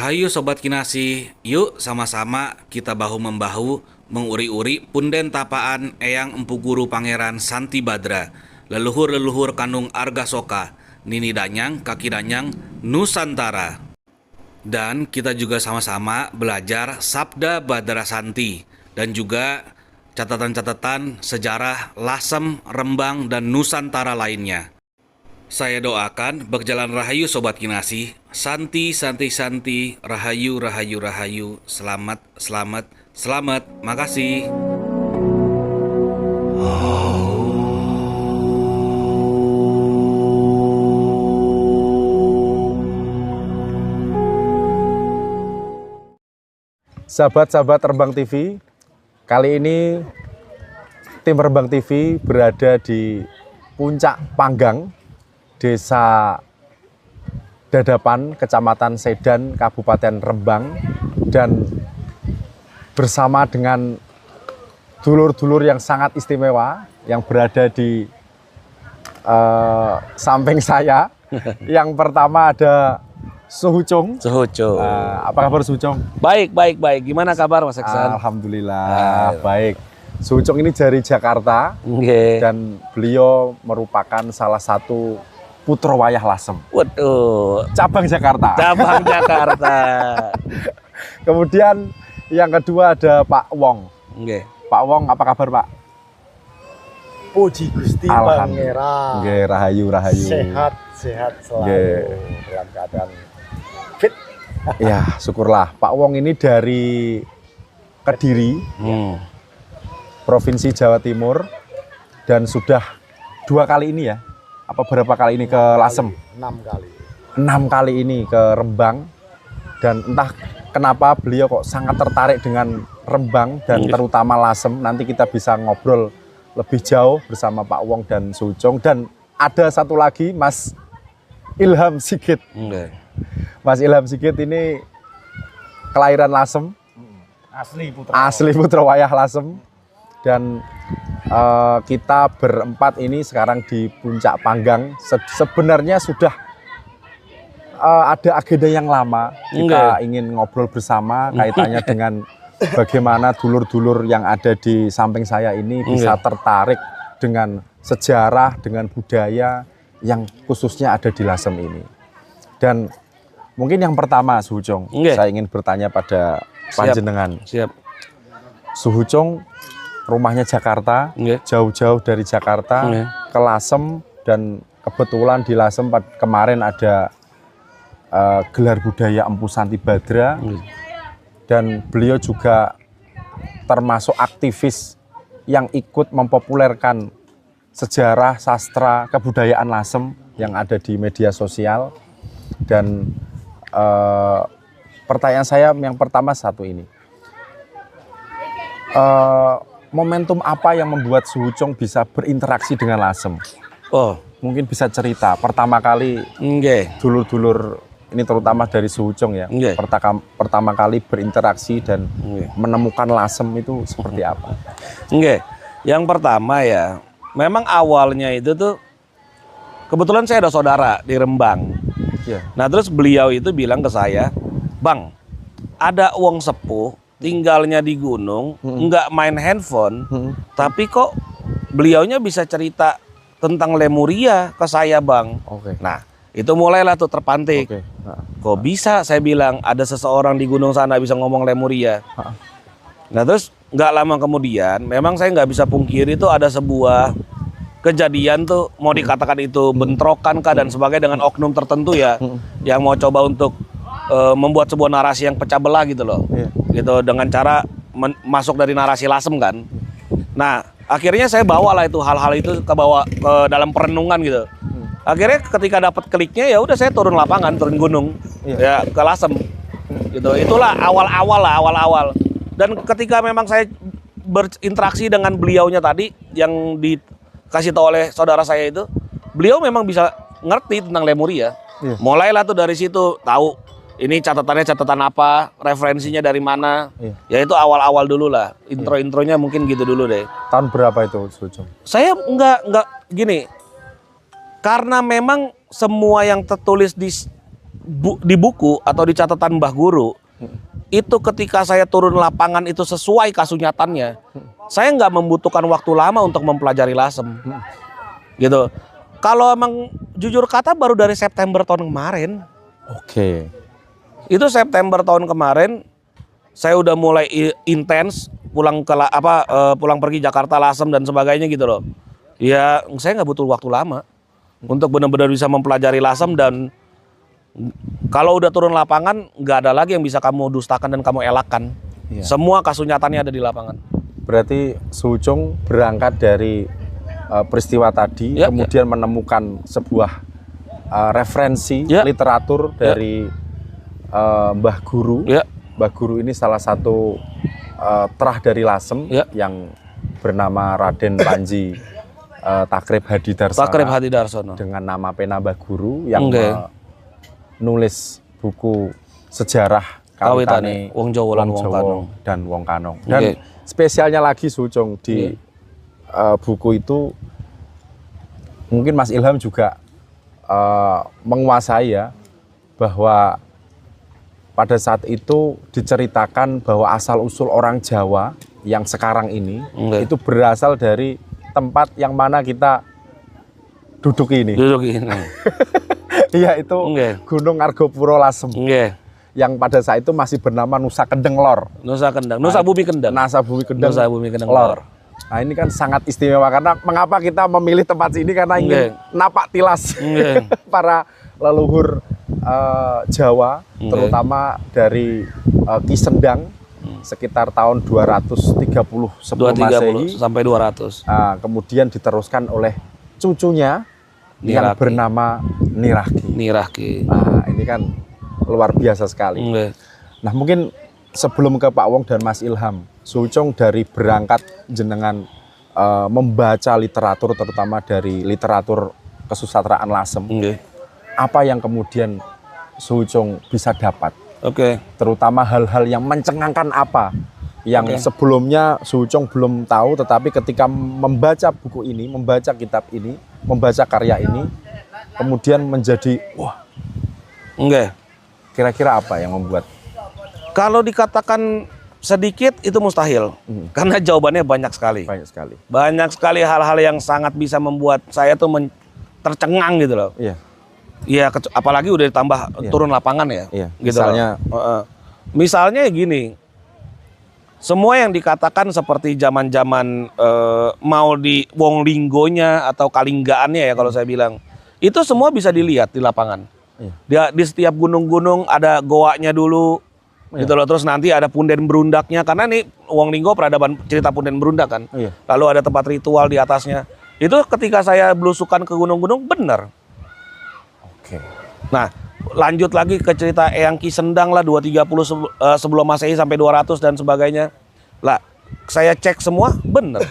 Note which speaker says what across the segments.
Speaker 1: Rahayu Sobat Kinasih, yuk sama-sama kita bahu-membahu menguri-uri punden tapaan Eyang Empu Guru Pangeran Santi Badra, leluhur-leluhur Kanung Arga Soka, Nini Danyang, Kaki Danyang, Nusantara. Dan kita juga sama-sama belajar Sabda Badra Santi dan juga catatan-catatan sejarah Lasem, Rembang, dan Nusantara lainnya. Saya doakan berjalan rahayu Sobat Kinasih, Santi, Santi, Santi, Rahayu, Rahayu, Rahayu, selamat, selamat, selamat, makasih.
Speaker 2: Sahabat-sahabat Rembang TV, kali ini tim Rembang TV berada di Puncak Panggang, Desa Dadapan, Kecamatan Sedan, Kabupaten Rembang, dan bersama dengan dulur-dulur yang sangat istimewa yang berada di samping saya. Yang pertama ada Suhucung.
Speaker 3: Suhucung.
Speaker 2: Apa kabar Suhucung?
Speaker 3: Baik, baik, baik. Gimana kabar Mas Eksan?
Speaker 2: Alhamdulillah, baik. Suhucung ini dari Jakarta, dan beliau merupakan salah satu putra wayah Lasem.
Speaker 3: Waduh.
Speaker 2: Cabang Jakarta.
Speaker 3: Cabang Jakarta.
Speaker 2: Kemudian yang kedua ada Pak Wong. Pak Wong, apa kabar Pak?
Speaker 4: Puji Gusti Pangeran.
Speaker 2: Rahayu, Rahayu.
Speaker 4: Sehat selalu. Dalam keadaan fit.
Speaker 2: Ya, syukurlah. Pak Wong ini dari Kediri, Provinsi Jawa Timur, dan sudah 2 kali ini ya. Apa berapa kali ini ke Lasem?
Speaker 4: 6 kali.
Speaker 2: 6 kali ini ke Rembang, dan entah kenapa beliau kok sangat tertarik dengan Rembang dan terutama Lasem. Nanti kita bisa ngobrol lebih jauh bersama Pak Wong dan Suhucung. Dan ada satu lagi, Mas Ilham Sigit. Mas Ilham Sigit ini kelahiran Lasem, asli putra wayah Lasem. Dan kita berempat ini sekarang di Puncak Panggang. Sebenarnya sudah ada agenda yang lama. Kita ingin ngobrol bersama kaitannya dengan bagaimana dulur-dulur yang ada di samping saya ini bisa tertarik dengan sejarah, dengan budaya yang khususnya ada di Lasem ini. Dan mungkin yang pertama, Suhucung, saya ingin bertanya pada panjenengan.
Speaker 3: Siap.
Speaker 2: Suhucung rumahnya Jakarta, jauh-jauh dari Jakarta ke Lasem, dan kebetulan di Lasem kemarin ada gelar budaya Empu Santi Badra, dan beliau juga termasuk aktivis yang ikut mempopulerkan sejarah, sastra, kebudayaan Lasem yang ada di media sosial. Dan pertanyaan saya yang pertama satu ini. Momentum apa yang membuat Suhucung bisa berinteraksi dengan Lasem?
Speaker 3: Oh,
Speaker 2: mungkin bisa cerita pertama kali dulur-dulur ini, terutama dari Suhucung ya, pertama kali berinteraksi dan menemukan Lasem itu seperti apa?
Speaker 3: Yang pertama ya, memang awalnya itu tuh kebetulan saya ada saudara di Rembang. Nah terus beliau itu bilang ke saya, "Bang, ada wong sepuh tinggalnya di gunung, nggak main handphone, tapi kok beliaunya bisa cerita tentang Lemuria ke saya, Bang." Nah, itu mulailah tuh terpantik. Kok bisa, saya bilang, ada seseorang di gunung sana bisa ngomong Lemuria. Nah, terus nggak lama kemudian, memang saya nggak bisa pungkiri itu ada sebuah kejadian tuh, mau dikatakan itu bentrokan kah dan sebagainya dengan oknum tertentu ya, yang mau coba untuk membuat sebuah narasi yang pecah belah gitu loh, gitu dengan cara masuk dari narasi Lasem kan. Nah akhirnya saya bawa lah itu hal-hal itu ke dalam perenungan gitu. Akhirnya ketika dapat kliknya ya udah saya turun lapangan, turun gunung, ya ke Lasem, gitu. Itulah awal-awal. Dan ketika memang saya berinteraksi dengan beliaunya tadi yang dikasih tahu oleh saudara saya itu, beliau memang bisa ngerti tentang Lemuria. Mulailah tuh dari situ tahu ini catatan apa, referensinya dari mana. Ya itu awal-awal dulu lah. Intro-intronya mungkin gitu dulu deh.
Speaker 2: Tahun berapa itu, Suhucung?
Speaker 3: Saya enggak gini. Karena memang semua yang tertulis di di buku atau di catatan Mbah Guru, itu ketika saya turun lapangan itu sesuai kasunyatannya, saya nggak membutuhkan waktu lama untuk mempelajari lasem, gitu. Kalau emang jujur kata baru dari September tahun kemarin.
Speaker 2: Oke.
Speaker 3: Itu September tahun kemarin saya udah mulai intens pulang pulang pergi Jakarta lasem dan sebagainya gitu loh. Ya saya nggak butuh waktu lama untuk benar-benar bisa mempelajari lasem, dan kalau udah turun lapangan nggak ada lagi yang bisa kamu dustakan dan kamu elakkan.
Speaker 2: Iya.
Speaker 3: Semua kasunyatannya ada di lapangan.
Speaker 2: Berarti Sucung berangkat dari peristiwa tadi,
Speaker 3: Ya,
Speaker 2: kemudian menemukan sebuah referensi
Speaker 3: Ya.
Speaker 2: literatur dari Mbah Guru.
Speaker 3: Ya.
Speaker 2: Mbah Guru ini salah satu terah dari Lasem
Speaker 3: Ya.
Speaker 2: yang bernama Raden Panji Takrib Hadi Darsana,
Speaker 3: Takrib Hadi Darsono.
Speaker 2: dengan nama pena Mbah Guru yang
Speaker 3: Oke.
Speaker 2: menulis buku sejarah
Speaker 3: Kawitane Wong Jawa lan Wong Kanong.
Speaker 2: dan Wong Kanong. Dan
Speaker 3: Oke.
Speaker 2: spesialnya lagi Sucung di buku itu, mungkin Mas Ilham juga menguasai ya, bahwa pada saat itu diceritakan bahwa asal-usul orang Jawa yang sekarang ini
Speaker 3: Oke.
Speaker 2: itu berasal dari tempat yang mana kita duduk ini.
Speaker 3: Duduk ini.
Speaker 2: Iya, itu
Speaker 3: Oke.
Speaker 2: Gunung Argopuro Lasem
Speaker 3: Oke.
Speaker 2: yang pada saat itu masih bernama Nusa Kendeng Lor.
Speaker 3: Nusa Kendang, Nusa Bumi Kendang.
Speaker 2: Nusa Bumi Kendeng,
Speaker 3: Nusa Bumi Kendeng
Speaker 2: Lor.
Speaker 3: Lor.
Speaker 2: Nah, ini kan sangat istimewa karena mengapa kita memilih tempat ini, karena ingin napak tilas
Speaker 3: Oke.
Speaker 2: para leluhur Jawa,
Speaker 3: Oke.
Speaker 2: terutama dari Ki Sendang sekitar tahun 230 sebelum
Speaker 3: 230
Speaker 2: Masehi.
Speaker 3: sampai 200.
Speaker 2: Kemudian diteruskan oleh cucunya yang
Speaker 3: Niraki.
Speaker 2: bernama Niraki.
Speaker 3: Niraki.
Speaker 2: Nah, ini kan luar biasa sekali.
Speaker 3: Oke.
Speaker 2: Nah, mungkin sebelum ke Pak Wong dan Mas Ilham, Sucung dari berangkat jenengan membaca literatur, terutama dari literatur kesusastraan Lasem,
Speaker 3: Oke.
Speaker 2: apa yang kemudian Sucung bisa dapat?
Speaker 3: Oke.
Speaker 2: Terutama hal-hal yang mencengangkan apa yang
Speaker 3: Oke.
Speaker 2: sebelumnya Sucung belum tahu, tetapi ketika membaca buku ini, membaca kitab ini, membaca karya ini, kemudian menjadi wah,
Speaker 3: Oke.
Speaker 2: kira-kira apa yang membuat?
Speaker 3: Kalau dikatakan sedikit itu mustahil. Karena jawabannya banyak sekali.
Speaker 2: Banyak sekali.
Speaker 3: Banyak sekali hal-hal yang sangat bisa membuat saya tuh tercengang gitu loh.
Speaker 2: Iya.
Speaker 3: Iya, apalagi udah ditambah
Speaker 2: Iya.
Speaker 3: turun lapangan ya.
Speaker 2: Iya.
Speaker 3: Gitu
Speaker 2: Misalnya,
Speaker 3: loh. Misalnya gini. Semua yang dikatakan seperti zaman-zaman mau di Wong Linggonya atau Kalinggaannya ya kalau saya bilang. Itu semua bisa dilihat di lapangan.
Speaker 2: iya.
Speaker 3: Di setiap gunung-gunung ada goanya dulu.
Speaker 2: Iya.
Speaker 3: Gitu loh. Terus nanti ada punden berundaknya. Karena nih Wong Linggo peradaban cerita punden berundak kan.
Speaker 2: Iya.
Speaker 3: Lalu ada tempat ritual di atasnya. Itu ketika saya belusukan ke gunung-gunung benar.
Speaker 2: Oke.
Speaker 3: Nah, lanjut lagi ke cerita Eyang Ki Sendang lah 230 sebelum Masehi sampai 200 dan sebagainya. Lah, saya cek semua benar.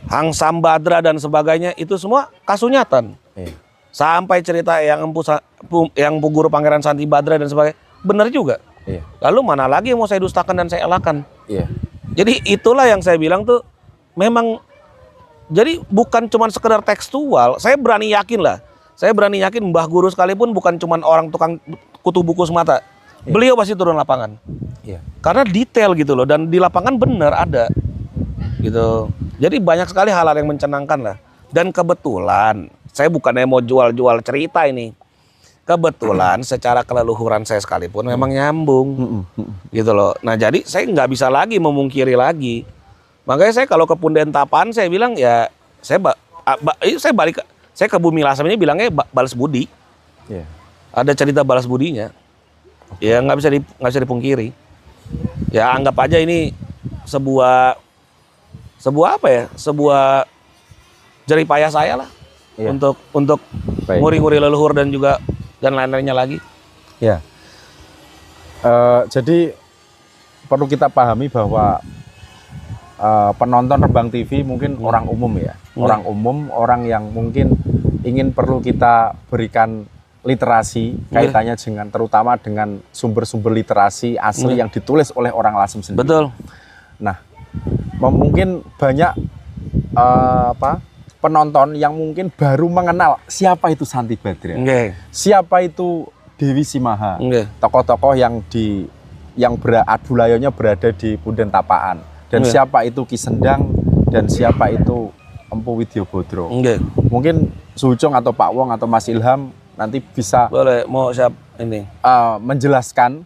Speaker 3: Hang Sambadra dan sebagainya itu semua kasunyatan.
Speaker 2: Iya.
Speaker 3: Sampai cerita Eyang Empu Guru Pangeran Santi Badra dan sebagainya benar juga.
Speaker 2: Iya.
Speaker 3: Lalu mana lagi yang mau saya dustakan dan saya elakkan?
Speaker 2: Iya.
Speaker 3: Jadi itulah yang saya bilang tuh memang jadi bukan cuma sekedar tekstual. Saya berani yakin lah. Saya berani yakin Mbah Guru sekalipun bukan cuma orang tukang kutu buku semata. Beliau pasti turun lapangan.
Speaker 2: Iya.
Speaker 3: Karena detail gitu loh, dan di lapangan benar ada. Gitu. Jadi banyak sekali hal-hal yang mencenangkan lah. Dan kebetulan saya bukannya mau jual-jual cerita ini. Kebetulan secara keleluhuran saya sekalipun memang nyambung. Gitu loh. Nah, jadi saya nggak bisa lagi memungkiri lagi. Makanya saya kalau ke Punden Tapan saya bilang ya saya balik saya ke Bumi Lasem ini bilangnya balas budi.
Speaker 2: Iya.
Speaker 3: Ada cerita balas budinya. Ya nggak bisa dipungkiri. Ya anggap aja ini sebuah apa ya? Sebuah jeripayah saya lah.
Speaker 2: Iya.
Speaker 3: Untuk
Speaker 2: Baik.
Speaker 3: nguri-nguri leluhur dan juga dan lain-lainnya lagi.
Speaker 2: Ya. Jadi perlu kita pahami bahwa penonton Rembang TV mungkin orang umum ya. Orang umum, orang yang mungkin ingin perlu kita berikan literasi kaitannya dengan terutama dengan sumber-sumber literasi asli yang ditulis oleh orang Lasem sendiri.
Speaker 3: Betul.
Speaker 2: Nah, mungkin banyak penonton yang mungkin baru mengenal siapa itu Santi Badra.
Speaker 3: Oke.
Speaker 2: Siapa itu Dewi Simaha.
Speaker 3: Nggih.
Speaker 2: Tokoh-tokoh yang adulayonya berada di Punden Tapaan. Dan
Speaker 3: Nggih.
Speaker 2: siapa itu Ki Sendang dan siapa itu Empu Widyabodro.
Speaker 3: Nggih.
Speaker 2: Mungkin Sucung atau Pak Wong atau Mas Ilham nanti bisa
Speaker 3: Boleh, mau siap ini.
Speaker 2: menjelaskan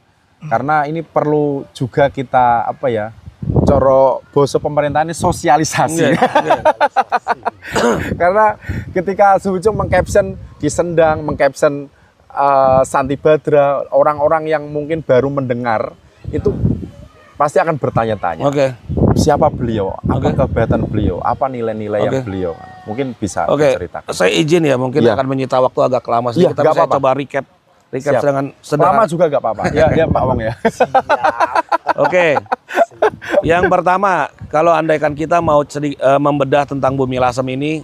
Speaker 2: karena ini perlu juga kita coro boso pemerintah ini sosialisasi.
Speaker 3: Nggih, nggih.
Speaker 2: Karena ketika Sucung mengcaption Ki Sendang, mengcaption Santi Badra, orang-orang yang mungkin baru mendengar itu pasti akan bertanya-tanya.
Speaker 3: Oke.
Speaker 2: Siapa beliau? Apa
Speaker 3: Oke.
Speaker 2: kegiatan beliau? Apa nilai-nilai yang
Speaker 3: Oke.
Speaker 2: beliau? Mungkin bisa
Speaker 3: Oke,
Speaker 2: diceritakan.
Speaker 3: saya izin ya, mungkin
Speaker 2: Iya.
Speaker 3: akan menyita waktu agak lama
Speaker 2: Iya,
Speaker 3: sedikit, tapi
Speaker 2: nggak
Speaker 3: saya
Speaker 2: apa-apa.
Speaker 3: coba recap
Speaker 2: Siap.
Speaker 3: dengan
Speaker 2: Lama
Speaker 3: sederhana.
Speaker 2: juga nggak apa-apa. Ya Pak Wong ya.
Speaker 3: Oke. Yang pertama, kalau andaikan kita mau membedah tentang Bumi Lasem ini,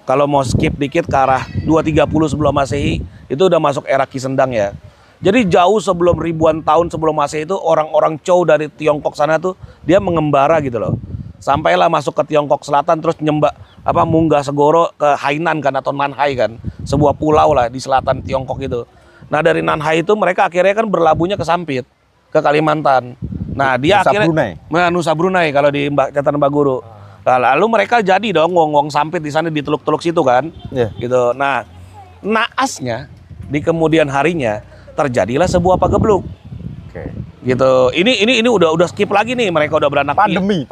Speaker 3: kalau mau skip dikit ke arah 230 sebelum Masehi, itu udah masuk era Ki Sendang ya. Jadi jauh sebelum ribuan tahun sebelum Masehi itu orang-orang Chow dari Tiongkok sana tuh dia mengembara gitu loh. Sampailah masuk ke Tiongkok Selatan terus munggah segoro ke Hainan kan atau Nanhai kan, sebuah pulau lah di selatan Tiongkok itu. Nah dari Nanhai itu mereka akhirnya kan berlabuhnya ke Sampit, ke Kalimantan. Nah dia
Speaker 2: Nusa
Speaker 3: akhirnya
Speaker 2: Brunei.
Speaker 3: Nusa Brunei kalau di catatan Mbak Guru. Nah, lalu mereka jadi dong wong-wong Sampit di sana di teluk-teluk situ kan,
Speaker 2: Iya.
Speaker 3: gitu. Nah naasnya di kemudian harinya terjadilah sebuah pagebluk.
Speaker 2: Oke.
Speaker 3: Gitu. Ini udah skip lagi nih, mereka udah beranak pandemi.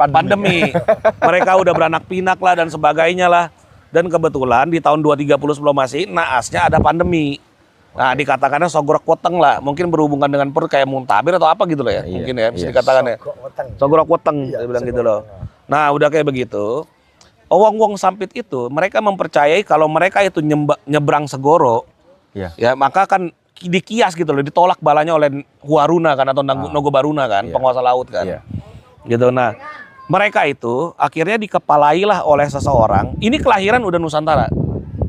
Speaker 3: Mereka udah beranak pinak lah dan sebagainya lah. Dan kebetulan di tahun 230 sebelum Masehi naasnya ada pandemi. Nah, dikatakannya sogrok weteng lah, mungkin berhubungan dengan perut kayak muntabir atau apa gitu loh ya.
Speaker 2: Iya,
Speaker 3: Mungkin ya bisa
Speaker 2: iya.
Speaker 3: dikatakan ya. Sogrok weteng
Speaker 4: Iya,
Speaker 3: dia bilang gitu
Speaker 4: sogrok
Speaker 3: loh. Nah, udah kayak begitu. Wong-wong Sampit itu mereka mempercayai kalau mereka itu nyebrang segoro,
Speaker 2: Iya.
Speaker 3: ya maka kan dikias gitu loh, ditolak balanya oleh Huaruna kan atau Nogobaruna kan,
Speaker 2: Iya.
Speaker 3: penguasa laut kan.
Speaker 2: Iya.
Speaker 3: Gitu. Nah, mereka itu akhirnya dikepalailah oleh seseorang. Ini kelahiran udah Nusantara.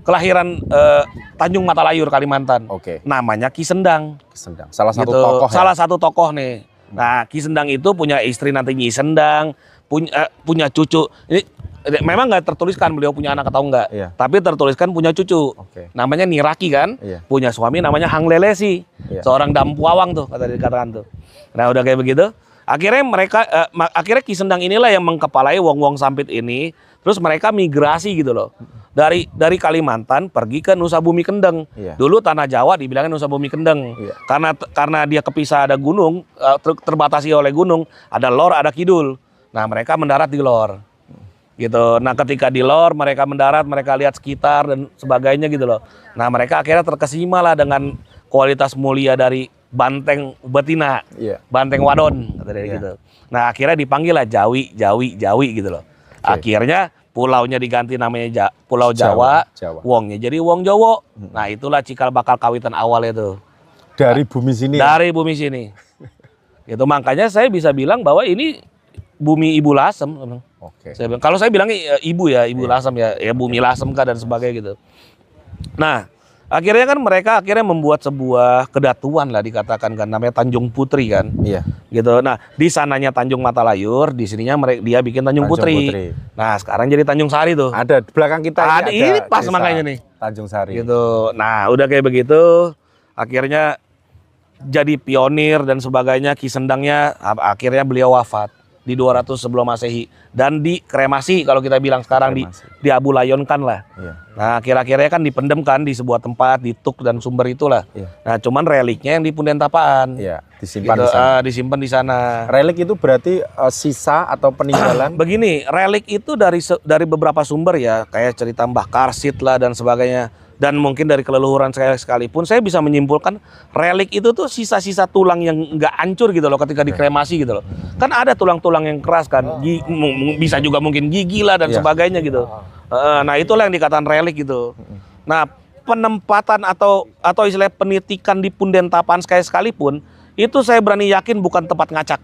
Speaker 3: Kelahiran Tanjung Mata Layur Kalimantan.
Speaker 2: Oke.
Speaker 3: Namanya Ki Sendang.
Speaker 2: Sendang. Salah satu
Speaker 3: Gitu.
Speaker 2: tokoh ya?
Speaker 3: Salah satu tokoh nih. Nah, Ki Sendang itu punya istri nanti Nyi Sendang, punya cucu. Ini memang nggak tertuliskan beliau punya anak atau enggak,
Speaker 2: Iya.
Speaker 3: tapi tertuliskan punya cucu.
Speaker 2: Oke.
Speaker 3: Namanya Niraki kan,
Speaker 2: Iya.
Speaker 3: punya suami namanya Hang Lelesi,
Speaker 2: Iya.
Speaker 3: seorang dampuawang tuh kata dikatakan tuh. Nah udah kayak begitu, akhirnya akhirnya Ki Sendang inilah yang mengkepalai wong-wong Sampit ini, terus mereka migrasi gitu loh. Dari Kalimantan pergi ke Nusa Bumi Kendeng.
Speaker 2: Iya.
Speaker 3: Dulu tanah Jawa dibilangnya Nusa Bumi Kendeng.
Speaker 2: Iya.
Speaker 3: Karena dia kepisah ada gunung, terbatasi oleh gunung, ada lor, ada kidul. Nah, mereka mendarat di lor. Gitu. Nah, ketika di lor mereka mendarat, mereka lihat sekitar dan sebagainya gitu loh. Nah, mereka akhirnya terkesima lah dengan kualitas mulia dari banteng betina.
Speaker 2: Iya.
Speaker 3: Banteng wadon kata dia
Speaker 2: Iya.
Speaker 3: gitu. Nah, akhirnya dipanggil lah Jawi gitu loh.
Speaker 2: Oke.
Speaker 3: Akhirnya pulaunya diganti namanya Pulau Jawa,
Speaker 2: Jawa.
Speaker 3: Wongnya jadi Wong Jowo. Nah, itulah cikal bakal kawitan awal itu.
Speaker 2: Dari bumi sini.
Speaker 3: Dari bumi sini. Itu makanya saya bisa bilang bahwa ini bumi Ibu Lasem.
Speaker 2: Oke.
Speaker 3: Kalau saya bilangnya ibu ya, Ibu Lasem ya bumi Lasem kah dan sebagainya gitu. Nah, akhirnya kan mereka membuat sebuah kedatuan lah dikatakan kan, namanya Tanjung Putri kan.
Speaker 2: Iya.
Speaker 3: Gitu. Nah, di sananya Tanjung Mata Layur, di sininya dia bikin Tanjung Putri. Nah, sekarang jadi Tanjung Sari tuh.
Speaker 2: Ada di belakang kita
Speaker 3: Ada, ini pas
Speaker 2: desa
Speaker 3: makanya nih.
Speaker 2: Tanjung Sari.
Speaker 3: Gitu. Nah, udah kayak begitu, akhirnya jadi pionir dan sebagainya. Ki Sendangnya akhirnya beliau wafat di 200 sebelum Masehi dan dikremasi kalau kita bilang sekarang diabulayonkan lah.
Speaker 2: Iya.
Speaker 3: Nah, kira-kira kan dipendem kan di sebuah tempat di Tuk dan Sumber itulah.
Speaker 2: Iya.
Speaker 3: Nah, cuman reliknya yang di Punden Tapaan.
Speaker 2: Iya, disimpan
Speaker 3: Gitu,
Speaker 2: di sana.
Speaker 3: disimpan di sana.
Speaker 2: Relik itu berarti sisa atau peninggalan?
Speaker 3: Begini, relik itu dari beberapa sumber ya, kayak cerita Mbah Karsit lah dan sebagainya. Dan mungkin dari keleluhuran saya sekalipun, saya bisa menyimpulkan relik itu tuh sisa-sisa tulang yang nggak hancur gitu loh ketika dikremasi gitu loh. Kan ada tulang-tulang yang keras kan, bisa juga mungkin gigi lah dan
Speaker 2: Iya.
Speaker 3: sebagainya gitu. Nah itulah yang dikatakan relik gitu. Nah penempatan atau istilah penitikan di Punden Tapaan sekalipun, itu saya berani yakin bukan tempat ngacak,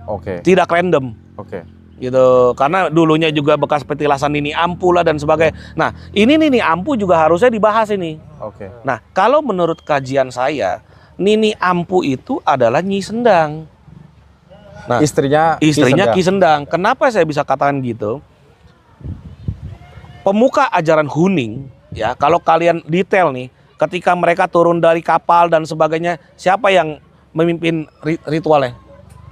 Speaker 2: Oke.
Speaker 3: tidak random.
Speaker 2: Oke.
Speaker 3: Gitu, karena dulunya juga bekas petilasan Nini Ampu lah dan sebagainya. Nah, ini Nini Ampu juga harusnya dibahas ini.
Speaker 2: Oke.
Speaker 3: Nah, kalau menurut kajian saya, Nini Ampu itu adalah Nyi Sendang. Nah,
Speaker 2: Istrinya
Speaker 3: Ki Sendang. Kenapa saya bisa katakan gitu? Pemuka ajaran Huning, ya, kalau kalian detail nih, ketika mereka turun dari kapal dan sebagainya, siapa yang memimpin ritualnya?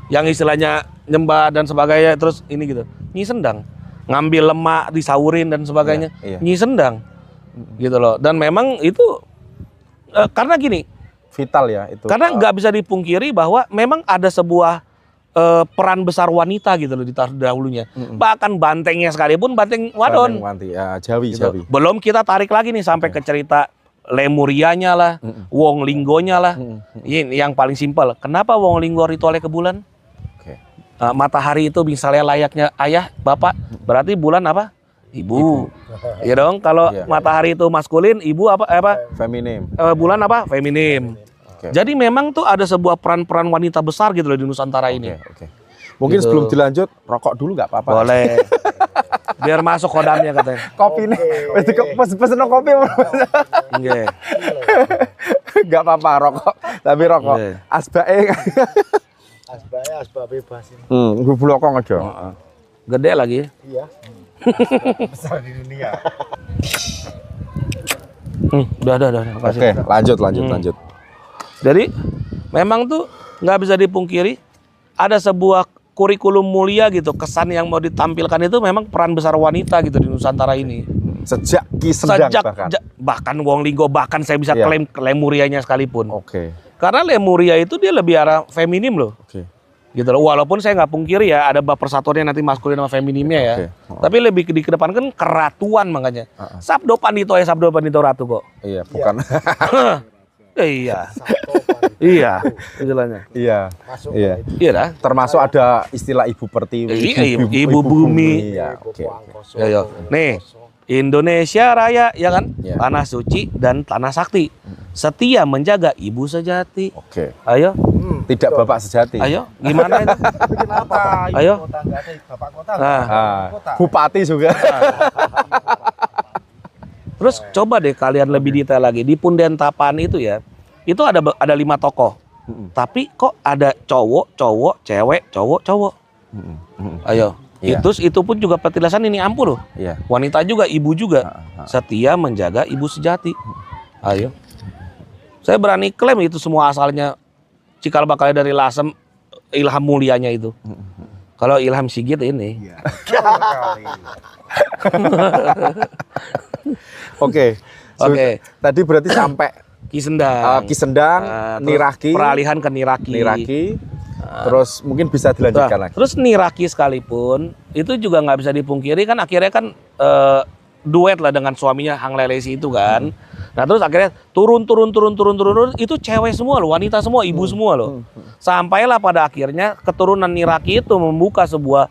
Speaker 3: Yang istilahnya nyembah dan sebagainya, terus ini gitu. Nyi Sendang ngambil lemak disaurin dan sebagainya. Nyi Sendang gitu loh. Dan memang itu karena gini,
Speaker 2: vital ya itu.
Speaker 3: karena nggak bisa dipungkiri bahwa memang ada sebuah peran besar wanita gitu loh di dahulunya. Bahkan bantengnya sekalipun banteng wadon.
Speaker 2: Banteng ya, Jawi,
Speaker 3: Gitu.
Speaker 2: Jawi.
Speaker 3: Belum kita tarik lagi nih sampai ke cerita Lemurianya lah, Wong Linggonya lah. Ini yang paling simpel. Kenapa Wong Linggo ritualnya ke bulan?
Speaker 2: Oke.
Speaker 3: Matahari itu misalnya layaknya ayah, bapak, berarti bulan apa? Ibu. Iya dong. Kalau
Speaker 2: Iya.
Speaker 3: matahari itu maskulin, ibu apa?
Speaker 2: Feminim.
Speaker 3: Bulan apa? Feminim.
Speaker 2: Oke.
Speaker 3: Jadi memang tuh ada sebuah peran-peran wanita besar gitu loh di Nusantara ini.
Speaker 2: Oke. Mungkin
Speaker 3: Gitu.
Speaker 2: sebelum dilanjut rokok dulu nggak apa-apa.
Speaker 3: Boleh. Biar masuk kodamnya katanya.
Speaker 2: Kopi nih, pesen kopi.
Speaker 3: Nggih.
Speaker 2: Nggak apa-apa rokok, tapi rokok
Speaker 3: Iya.
Speaker 2: asbae.
Speaker 4: Asbak bebas ini.
Speaker 2: Blokong aja.
Speaker 3: Gede lagi.
Speaker 4: Iya. Besar di dunia.
Speaker 3: Udah. Makasih.
Speaker 2: Oke, lanjut.
Speaker 3: Jadi memang tuh nggak bisa dipungkiri ada sebuah kurikulum mulia gitu, kesan yang mau ditampilkan itu memang peran besar wanita gitu di Nusantara ini.
Speaker 2: Sejak Ki Sendang bahkan.
Speaker 3: Bahkan Wong Linggo, bahkan saya bisa
Speaker 2: Iya.
Speaker 3: klaim Lemurianya sekalipun.
Speaker 2: Oke.
Speaker 3: Karena Lemuria itu dia lebih arah feminim loh.
Speaker 2: Oke.
Speaker 3: Gitu loh. Walaupun saya nggak pungkiri ya ada bab persatuannya nanti maskulin sama feminimnya ya.
Speaker 2: Oke.
Speaker 3: Tapi lebih dikedepankan keratuan makanya. Sabdo Pandito ya Sabdo Pandito Ratu kok.
Speaker 2: Iya, bukan.
Speaker 3: Iya.
Speaker 4: Sabto
Speaker 3: Iya, istilahnya.
Speaker 2: Iya.
Speaker 4: masuk
Speaker 2: Iya.
Speaker 3: Iya dah.
Speaker 2: Termasuk ada istilah ibu pertiwi,
Speaker 3: Iya, ibu bumi.
Speaker 2: Iya, oke.
Speaker 3: Yo. Nih, Indonesia Raya ya kan?
Speaker 2: Iya.
Speaker 3: Tanah suci dan tanah sakti. Setia menjaga ibu sejati.
Speaker 2: Oke.
Speaker 3: Ayo,
Speaker 2: Tidak bapak sejati.
Speaker 3: ayo, gimana itu?
Speaker 4: Tapi kenapa?
Speaker 3: Ayo.
Speaker 4: Ibu kota nggak ada bapak kota.
Speaker 3: Nah.
Speaker 4: nggak ada kota.
Speaker 2: Bupati juga.
Speaker 3: Terus coba deh kalian lebih detail lagi di Punden Tapan itu ya. Itu ada 5 tokoh. Tapi kok ada cowok, cewek, cowok. Ayo.
Speaker 2: Iya.
Speaker 3: Itu pun juga petilasan ini ampuh loh.
Speaker 2: Iya.
Speaker 3: Wanita juga, ibu juga. Setia menjaga ibu sejati. Ayo. Saya berani klaim itu semua asalnya cikal bakalnya dari Lasem, Ilham Mulianya itu. Kalau Ilham Sigit ini.
Speaker 4: Iya.
Speaker 2: Oke.
Speaker 3: Oke.
Speaker 2: Tadi berarti sampai
Speaker 3: Ki Sendang.
Speaker 2: Ki Sendang,
Speaker 3: Terus
Speaker 2: Niraki,
Speaker 3: peralihan ke Niraki.
Speaker 2: terus mungkin bisa dilanjutkan lagi.
Speaker 3: Terus Niraki sekalipun itu juga nggak bisa dipungkiri kan akhirnya kan duet lah dengan suaminya Hang Lelesi itu kan. Nah terus akhirnya turun itu cewek semua loh, wanita semua, ibu semua loh. Sampailah pada akhirnya keturunan Niraki itu membuka sebuah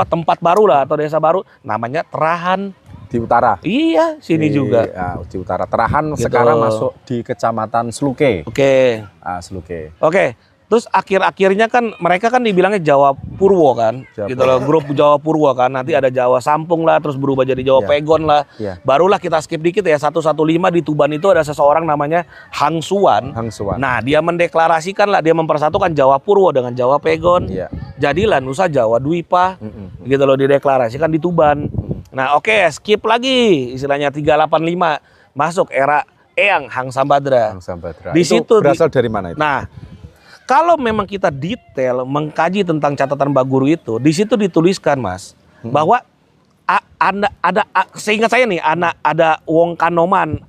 Speaker 3: tempat baru lah atau desa baru namanya Terahan.
Speaker 2: Di utara.
Speaker 3: Iya, sini juga.
Speaker 2: Ya, di utara. Terahan
Speaker 3: Gitu.
Speaker 2: sekarang masuk di kecamatan Sluke.
Speaker 3: Oke.
Speaker 2: Sluke.
Speaker 3: Oke. Terus akhir-akhirnya kan mereka kan dibilangnya Jawa Purwo kan,
Speaker 2: Jawa
Speaker 3: gitu loh, grup Jawa Purwo kan. Nanti ada Jawa Sampung lah, terus berubah jadi Jawa
Speaker 2: Iya.
Speaker 3: Pegon lah.
Speaker 2: Iya.
Speaker 3: Barulah kita skip dikit ya 115 di Tuban itu ada seseorang namanya Hang Suwan.
Speaker 2: Hang Suwan.
Speaker 3: Nah dia mendeklarasikan lah, dia mempersatukan Jawa Purwo dengan Jawa Pegon.
Speaker 2: Iya.
Speaker 3: Jadilah Nusa Jawa Dwipa, gitu loh dideklarasikan di Tuban. Nah oke, skip lagi istilahnya 385 masuk era Eyang Hang Sambadra.
Speaker 2: Hang Sambadra.
Speaker 3: Di
Speaker 2: Itu
Speaker 3: situ
Speaker 2: berasal dari mana itu?
Speaker 3: Nah, kalau memang kita detail mengkaji tentang catatan Baguru itu, di situ dituliskan Mas bahwa seingat saya nih ada Wong Kanoman,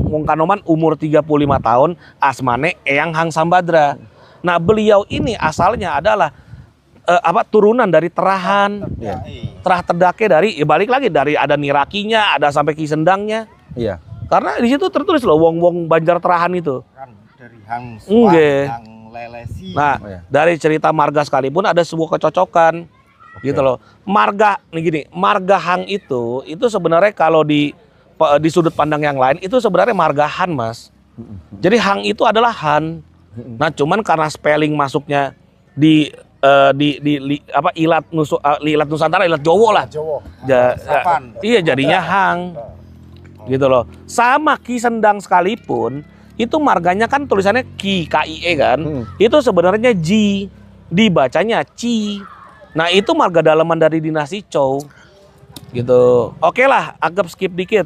Speaker 3: Wong Kanoman umur 35 tahun, asmane Eyang Hang Sambadra. Nah, beliau ini asalnya adalah turunan dari Terahan.
Speaker 2: Iya.
Speaker 3: Terah Terdake dari balik lagi dari ada Nirakinya, ada sampai Ki Sendangnya.
Speaker 2: Iya.
Speaker 3: Karena di situ tertulis loh Wong Banjar Terahan itu.
Speaker 4: Kan dari Hang
Speaker 3: Nggih.
Speaker 4: Suwan, Hang Lelesi.
Speaker 3: Nah,
Speaker 2: Oh, ya.
Speaker 3: dari cerita marga sekalipun ada sebuah kecocokan. Gitu loh. Marga nih gini, marga Hang itu sebenarnya kalau di sudut pandang yang lain itu sebenarnya marga Han, Mas. Jadi Hang itu adalah Han. Nah, cuman karena spelling masuknya di ilat Nusantara, ilat Jowo lah.
Speaker 4: Jawa. Sapan.
Speaker 3: Iya jadinya Hang. Gitu loh. Sama Ki Sendang sekalipun itu marganya kan tulisannya Ki KIE kan. Itu sebenarnya Ji, dibacanya Ci. Nah, itu marga dalaman dari dinasti Chow. Gitu. Oke lah, anggap skip dikit.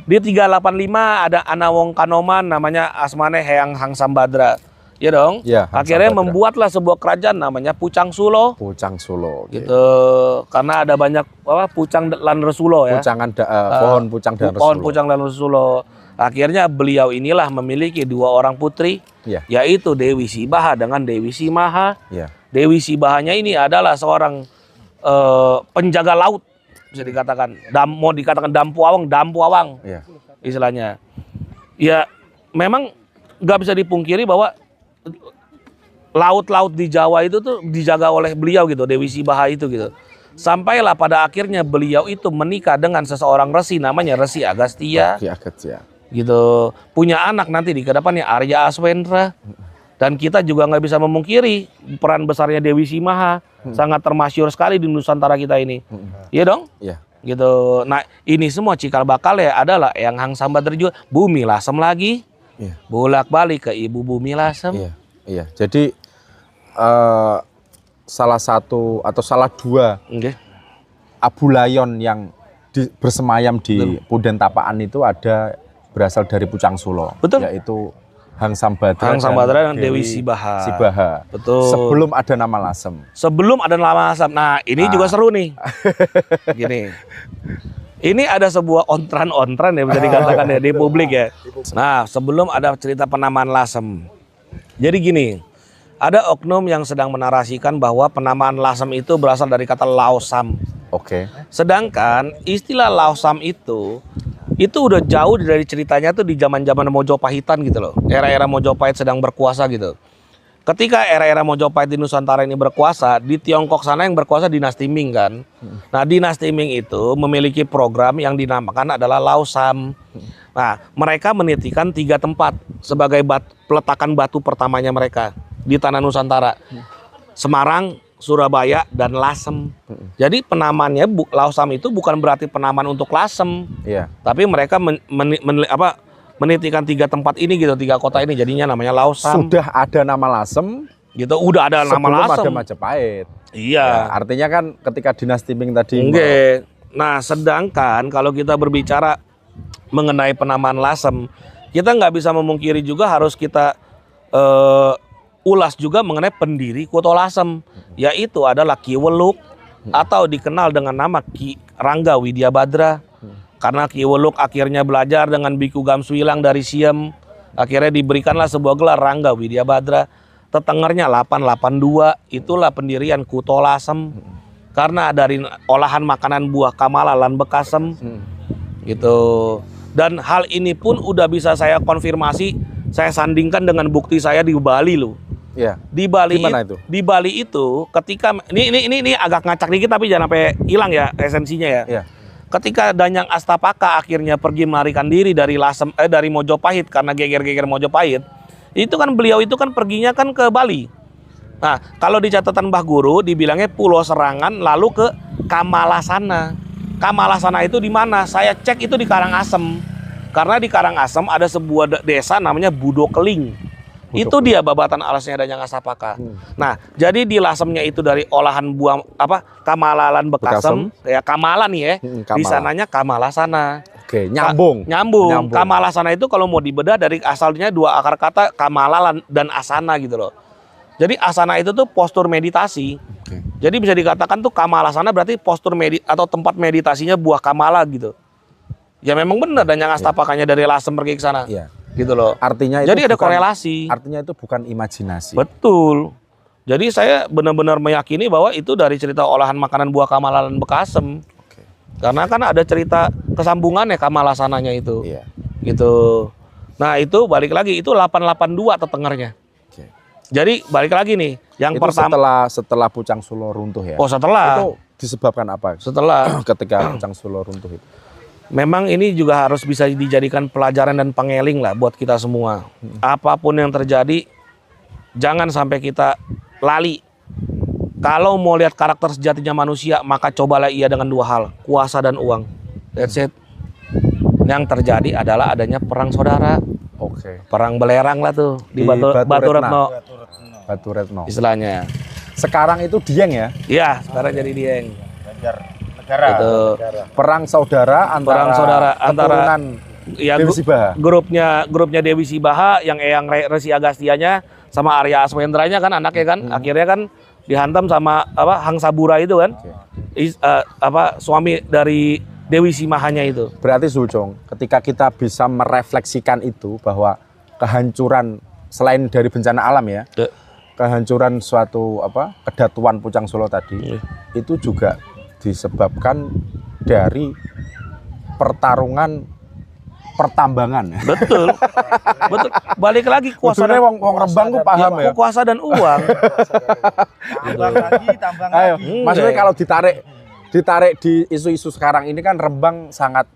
Speaker 3: Di 385 ada Anawong Kanoman namanya asmane Hayang Hang Sambadra. Ya dong.
Speaker 2: Ya, Hang
Speaker 3: Akhirnya
Speaker 2: Sambadra.
Speaker 3: membuatlah sebuah kerajaan namanya Pucang Sulo.
Speaker 2: Pucang Solo. Oke.
Speaker 3: Gitu. Karena ada banyak Pucang lan Resulo ya.
Speaker 2: Pohon pucang dan
Speaker 3: Pohon
Speaker 2: Resulo.
Speaker 3: Pucang lan Resulo. Akhirnya beliau inilah memiliki 2 orang putri,
Speaker 2: Iya.
Speaker 3: yaitu Dewi Sibaha dengan Dewi Simaha.
Speaker 2: Iya.
Speaker 3: Dewi Sibahanya ini adalah seorang penjaga laut, bisa dikatakan. Mau dikatakan dampu awang
Speaker 2: Iya.
Speaker 3: istilahnya. Ya memang nggak bisa dipungkiri bahwa laut-laut di Jawa itu tuh dijaga oleh beliau gitu, Dewi Sibaha itu gitu. Sampailah pada akhirnya beliau itu menikah dengan seseorang resi namanya Resi Agastya.
Speaker 2: Oke, Agastya.
Speaker 3: Gitu, punya anak nanti di kedepannya Arya Aswendra. Dan kita juga nggak bisa memungkiri peran besarnya Dewi Simaha, sangat termasyur sekali di Nusantara kita ini. Iya dong?
Speaker 2: Iya.
Speaker 3: Gitu. Nah ini semua cikal bakal ya adalah yang Hang Sambadra juga, Bumi Lasem lagi,
Speaker 2: Iya.
Speaker 3: bolak-balik ke Ibu Bumi Lasem.
Speaker 2: Iya. Iya. Jadi salah satu atau salah 2
Speaker 3: Oke.
Speaker 2: Abu Layon yang bersemayam di Punden Tapaan itu berasal dari Pucang Sulo.
Speaker 3: Betul.
Speaker 2: Yaitu Hang Sambadra,
Speaker 3: Hang Sambadra dan Dewi Sibaha. Betul.
Speaker 2: Sebelum ada nama Lasem.
Speaker 3: Sebelum ada nama Lasem. Nah ini juga seru nih. Gini. Ini ada sebuah ontran-ontran ya bisa dikatakan ya di publik ya. Nah sebelum ada cerita penamaan Lasem. Jadi gini. Ada oknum yang sedang menarasikan bahwa penamaan Lasem itu berasal dari kata Laosam.
Speaker 2: Oke.
Speaker 3: Sedangkan istilah Laosam itu udah jauh dari ceritanya tuh di zaman-zaman Mojopahitan gitu loh. Era-era Mojopahit sedang berkuasa gitu. Ketika era-era Mojopahit di Nusantara ini berkuasa, di Tiongkok sana yang berkuasa dinasti Ming kan. Nah dinasti Ming itu memiliki program yang dinamakan adalah Laosam. Nah mereka menitikan 3 tempat sebagai peletakan batu pertamanya mereka di tanah Nusantara. Semarang, Surabaya, dan Lasem. Jadi penamannya Laosam itu bukan berarti penaman untuk Lasem.
Speaker 2: Iya.
Speaker 3: Tapi mereka menitikan 3 tempat ini gitu, 3 kota ini jadinya namanya Laosam.
Speaker 2: Sudah ada nama Lasem
Speaker 3: Gitu, udah ada nama
Speaker 2: sebelum
Speaker 3: Lasem.
Speaker 2: ada Majapahit.
Speaker 3: Iya.
Speaker 2: Ya, artinya kan ketika dinasti Ming tadi
Speaker 3: Oke. Nah, sedangkan kalau kita berbicara mengenai penamaan Lasem, kita nggak bisa memungkiri juga harus kita ulas juga mengenai pendiri Kota Lasem, yaitu adalah Ki Weluk atau dikenal dengan nama Ki Rangga Widyabadra. Karena Ki Weluk akhirnya belajar dengan Biku Gamsuilang dari Siem, akhirnya diberikanlah sebuah gelar Rangga Widyabadra. Tetengernya 882, itulah pendirian Kota Lasem. Karena dari olahan makanan buah kamala lan bekasem. Gitu. Dan hal ini pun udah bisa saya konfirmasi, saya sandingkan dengan bukti saya di Bali loh.
Speaker 2: Iya.
Speaker 3: Di Bali
Speaker 2: Gimana itu?
Speaker 3: Di Bali itu ketika ini agak ngacak dikit tapi jangan sampai hilang ya esensinya ya.
Speaker 2: Iya.
Speaker 3: Ketika Danyang Astapaka akhirnya pergi melarikan diri dari dari Mojopahit karena geger-geger Mojopahit, itu kan beliau itu kan perginya kan ke Bali. Nah, kalau di catatan Mbah Guru dibilangnya Pulau Serangan lalu ke Kamalasana. Kamalasana itu di mana? Saya cek itu di Karangasem. Karena di Karangasem ada sebuah desa namanya Budokeling. Itu dia babatan alasnya Danyang Astapaka. Nah, jadi di Lasemnya itu dari olahan buah Kamalalan Bekasem, ya Kamala nih ya.
Speaker 2: Kamala.
Speaker 3: Di sananya Kamalasana.
Speaker 2: Oke, nyambung.
Speaker 3: Nyambung. Kamalasana itu kalau mau dibedah dari asalnya 2 akar kata Kamala dan Asana gitu loh. Jadi asana itu tuh postur meditasi.
Speaker 2: Oke.
Speaker 3: Jadi bisa dikatakan tuh Kamalasana berarti postur atau tempat meditasinya buah kamala gitu. Ya memang benar Danyang Astapakanya dari Lasem pergi ke sana.
Speaker 2: Iya.
Speaker 3: Gitu loh.
Speaker 2: Artinya itu
Speaker 3: Jadi ada korelasi.
Speaker 2: Artinya itu bukan imajinasi.
Speaker 3: Betul. Jadi saya benar-benar meyakini bahwa itu dari cerita olahan makanan buah kamala dan bekasem.
Speaker 2: Oke.
Speaker 3: Karena kan ada cerita kesambungannya Kamalasananya itu.
Speaker 2: Iya.
Speaker 3: Gitu. Nah, itu balik lagi itu 882 tetengernya.
Speaker 2: Oke.
Speaker 3: Jadi balik lagi nih, yang
Speaker 2: Itu
Speaker 3: pertama
Speaker 2: setelah Pucang Sulo runtuh ya.
Speaker 3: Oh, setelah.
Speaker 2: Itu disebabkan apa?
Speaker 3: Setelah
Speaker 2: Ketika Pucang Sulo runtuh itu.
Speaker 3: memang ini juga harus bisa dijadikan pelajaran dan pengeling lah buat kita semua. Apapun yang terjadi, jangan sampai kita lali. Kalau mau lihat karakter sejatinya manusia, maka cobalah ia dengan 2 hal, kuasa dan uang. That's it. Yang terjadi adalah adanya perang saudara.
Speaker 2: Oke.
Speaker 3: Perang belerang lah tuh di
Speaker 2: Di
Speaker 3: Batu Retno
Speaker 2: Batu Retno.
Speaker 3: istilahnya.
Speaker 2: Sekarang itu Dieng ya.
Speaker 3: Iya, sekarang jadi Dieng.
Speaker 4: Negara.
Speaker 3: Itu
Speaker 2: Perang saudara antara
Speaker 3: Perang saudara antara
Speaker 2: keturunan
Speaker 3: ya
Speaker 2: Dewi Sibaha.
Speaker 3: grupnya Dewi Sibaha yang Eyang Resi Agastianya sama Arya Aswendranya kan anaknya kan akhirnya kan dihantam sama Hang Sabura itu kan. Suami dari Dewi Simahanya itu.
Speaker 2: Berarti Zulcong, ketika kita bisa merefleksikan itu bahwa kehancuran selain dari bencana alam ya, kehancuran suatu kedatuan Pucang Solo tadi itu juga disebabkan dari pertarungan pertambangan.
Speaker 3: Betul. Betul. Balik lagi kuasa
Speaker 2: Maksudnya wong Rembang tuh paham ya.
Speaker 3: Kuasa dan uang.
Speaker 4: Tambang
Speaker 2: Ayo,
Speaker 4: lagi.
Speaker 2: maksudnya kalau ditarik di isu-isu sekarang ini kan Rembang sangat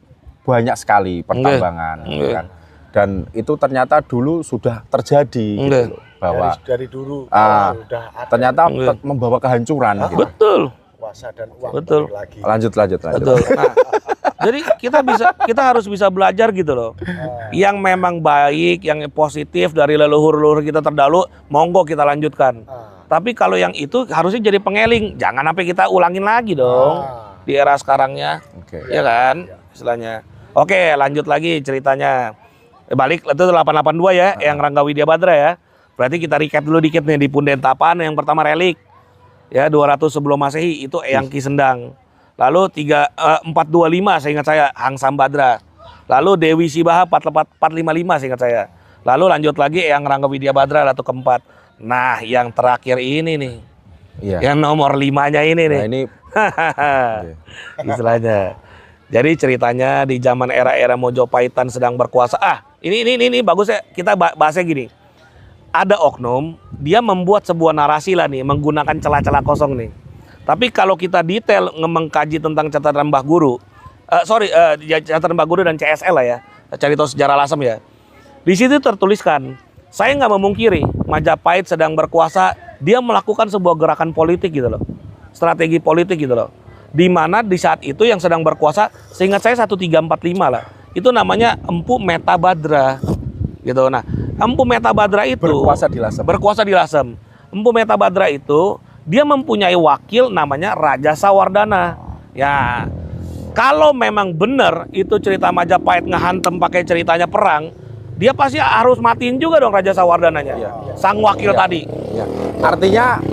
Speaker 2: banyak sekali pertambangan gitu kan. Dan itu ternyata dulu sudah terjadi gitu loh, bahwa
Speaker 4: dari dulu
Speaker 2: Ah,
Speaker 4: udah ada
Speaker 2: ternyata membawa kehancuran gitu.
Speaker 3: Betul.
Speaker 4: kuasa dan uang
Speaker 3: Betul.
Speaker 4: balik lagi.
Speaker 2: Lanjut.
Speaker 3: Betul. Nah, jadi kita harus bisa belajar gitu loh. Yang memang baik, yang positif dari leluhur-leluhur kita terdahulu, monggo kita lanjutkan. Tapi kalau yang itu harusnya jadi pengeling, jangan sampai kita ulangin lagi dong di era sekarangnya,
Speaker 2: Oke.
Speaker 3: ya kan, istilahnya. Oke, lanjut lagi ceritanya. Balik itu 882 ya, yang Rangga Widya Badra ya. Berarti kita recap dulu dikit nih di Punden Tapan yang pertama relik. Ya 200 sebelum Masehi itu Eyang Ki Sendang. Lalu 425 saya ingat saya Hang Sambadra. Lalu Dewi Sibaha 455 saya ingat saya. Lalu lanjut lagi Eyang Rangga Widya Badra Ratu keempat. Nah, yang terakhir ini nih.
Speaker 2: Iya.
Speaker 3: Yang nomor 5-nya ini nih.
Speaker 2: Nah, ini
Speaker 3: istilahnya. Jadi ceritanya di zaman era-era Mojopahitan sedang berkuasa. Ini bagus ya. Kita bahasnya gini. Ada oknum, dia membuat sebuah narasi lah nih, menggunakan celah-celah kosong nih. Tapi kalau kita detail mengkaji tentang catatan Mbah Guru, catatan Mbah Guru dan CSL lah ya, cari tahu sejarah Lasem ya. Di situ tertuliskan, saya nggak memungkiri Majapahit sedang berkuasa, dia melakukan sebuah gerakan politik gitu loh, strategi politik gitu loh. Di mana di saat itu yang sedang berkuasa, seingat saya 1345 lah, itu namanya Empu Metabadra gitu. Nah, Empu Metabadra itu berkuasa di Lasem. Empu Metabadra itu dia mempunyai wakil namanya Raja Sawardana. Ya, kalau memang benar itu cerita Majapahit ngehantem pakai ceritanya perang, dia pasti harus matiin juga dong Raja Sawardananya. Sang wakil tadi.
Speaker 2: Ya.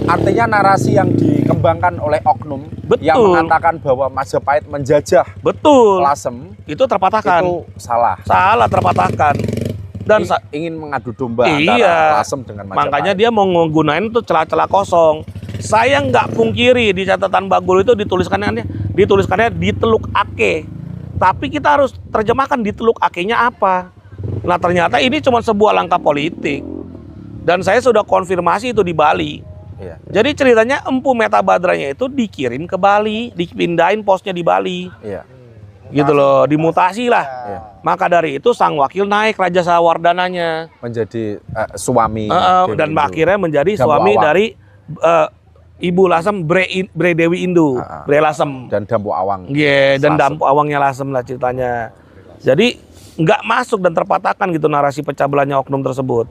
Speaker 2: Artinya narasi yang dikembangkan oleh oknum yang mengatakan bahwa Majapahit menjajah Lasem
Speaker 3: itu terpatahkan.
Speaker 2: Itu salah.
Speaker 3: Salah, terpatahkan. Dan
Speaker 2: ingin mengadu domba antara Lasem dengan Majapahit.
Speaker 3: Makanya dia mau menggunakan itu celah-celah kosong. Saya nggak pungkiri di catatan Mbah Guru itu dituliskannya di Teluk Ake. Tapi kita harus terjemahkan di Teluk Ake-nya apa. Nah ternyata ini cuma sebuah langkah politik. Dan saya sudah konfirmasi itu di Bali.
Speaker 2: Iya.
Speaker 3: Jadi ceritanya Empu Metabadranya itu dikirim ke Bali, dipindahin posnya di Bali.
Speaker 2: Iya.
Speaker 3: Gitu loh, dimutasi lah.
Speaker 2: Iya.
Speaker 3: Maka dari itu sang wakil naik Raja Sawardananya
Speaker 2: Menjadi suami
Speaker 3: dan akhirnya menjadi suami dari Ibu Lasem Bre Dewi Indu, Bre Lasem
Speaker 2: dan Dampu Awang.
Speaker 3: Iya, dan Dampu Awangnya Lasem lah ceritanya. Jadi nggak masuk dan terpatahkan gitu narasi pecah belahnya oknum tersebut.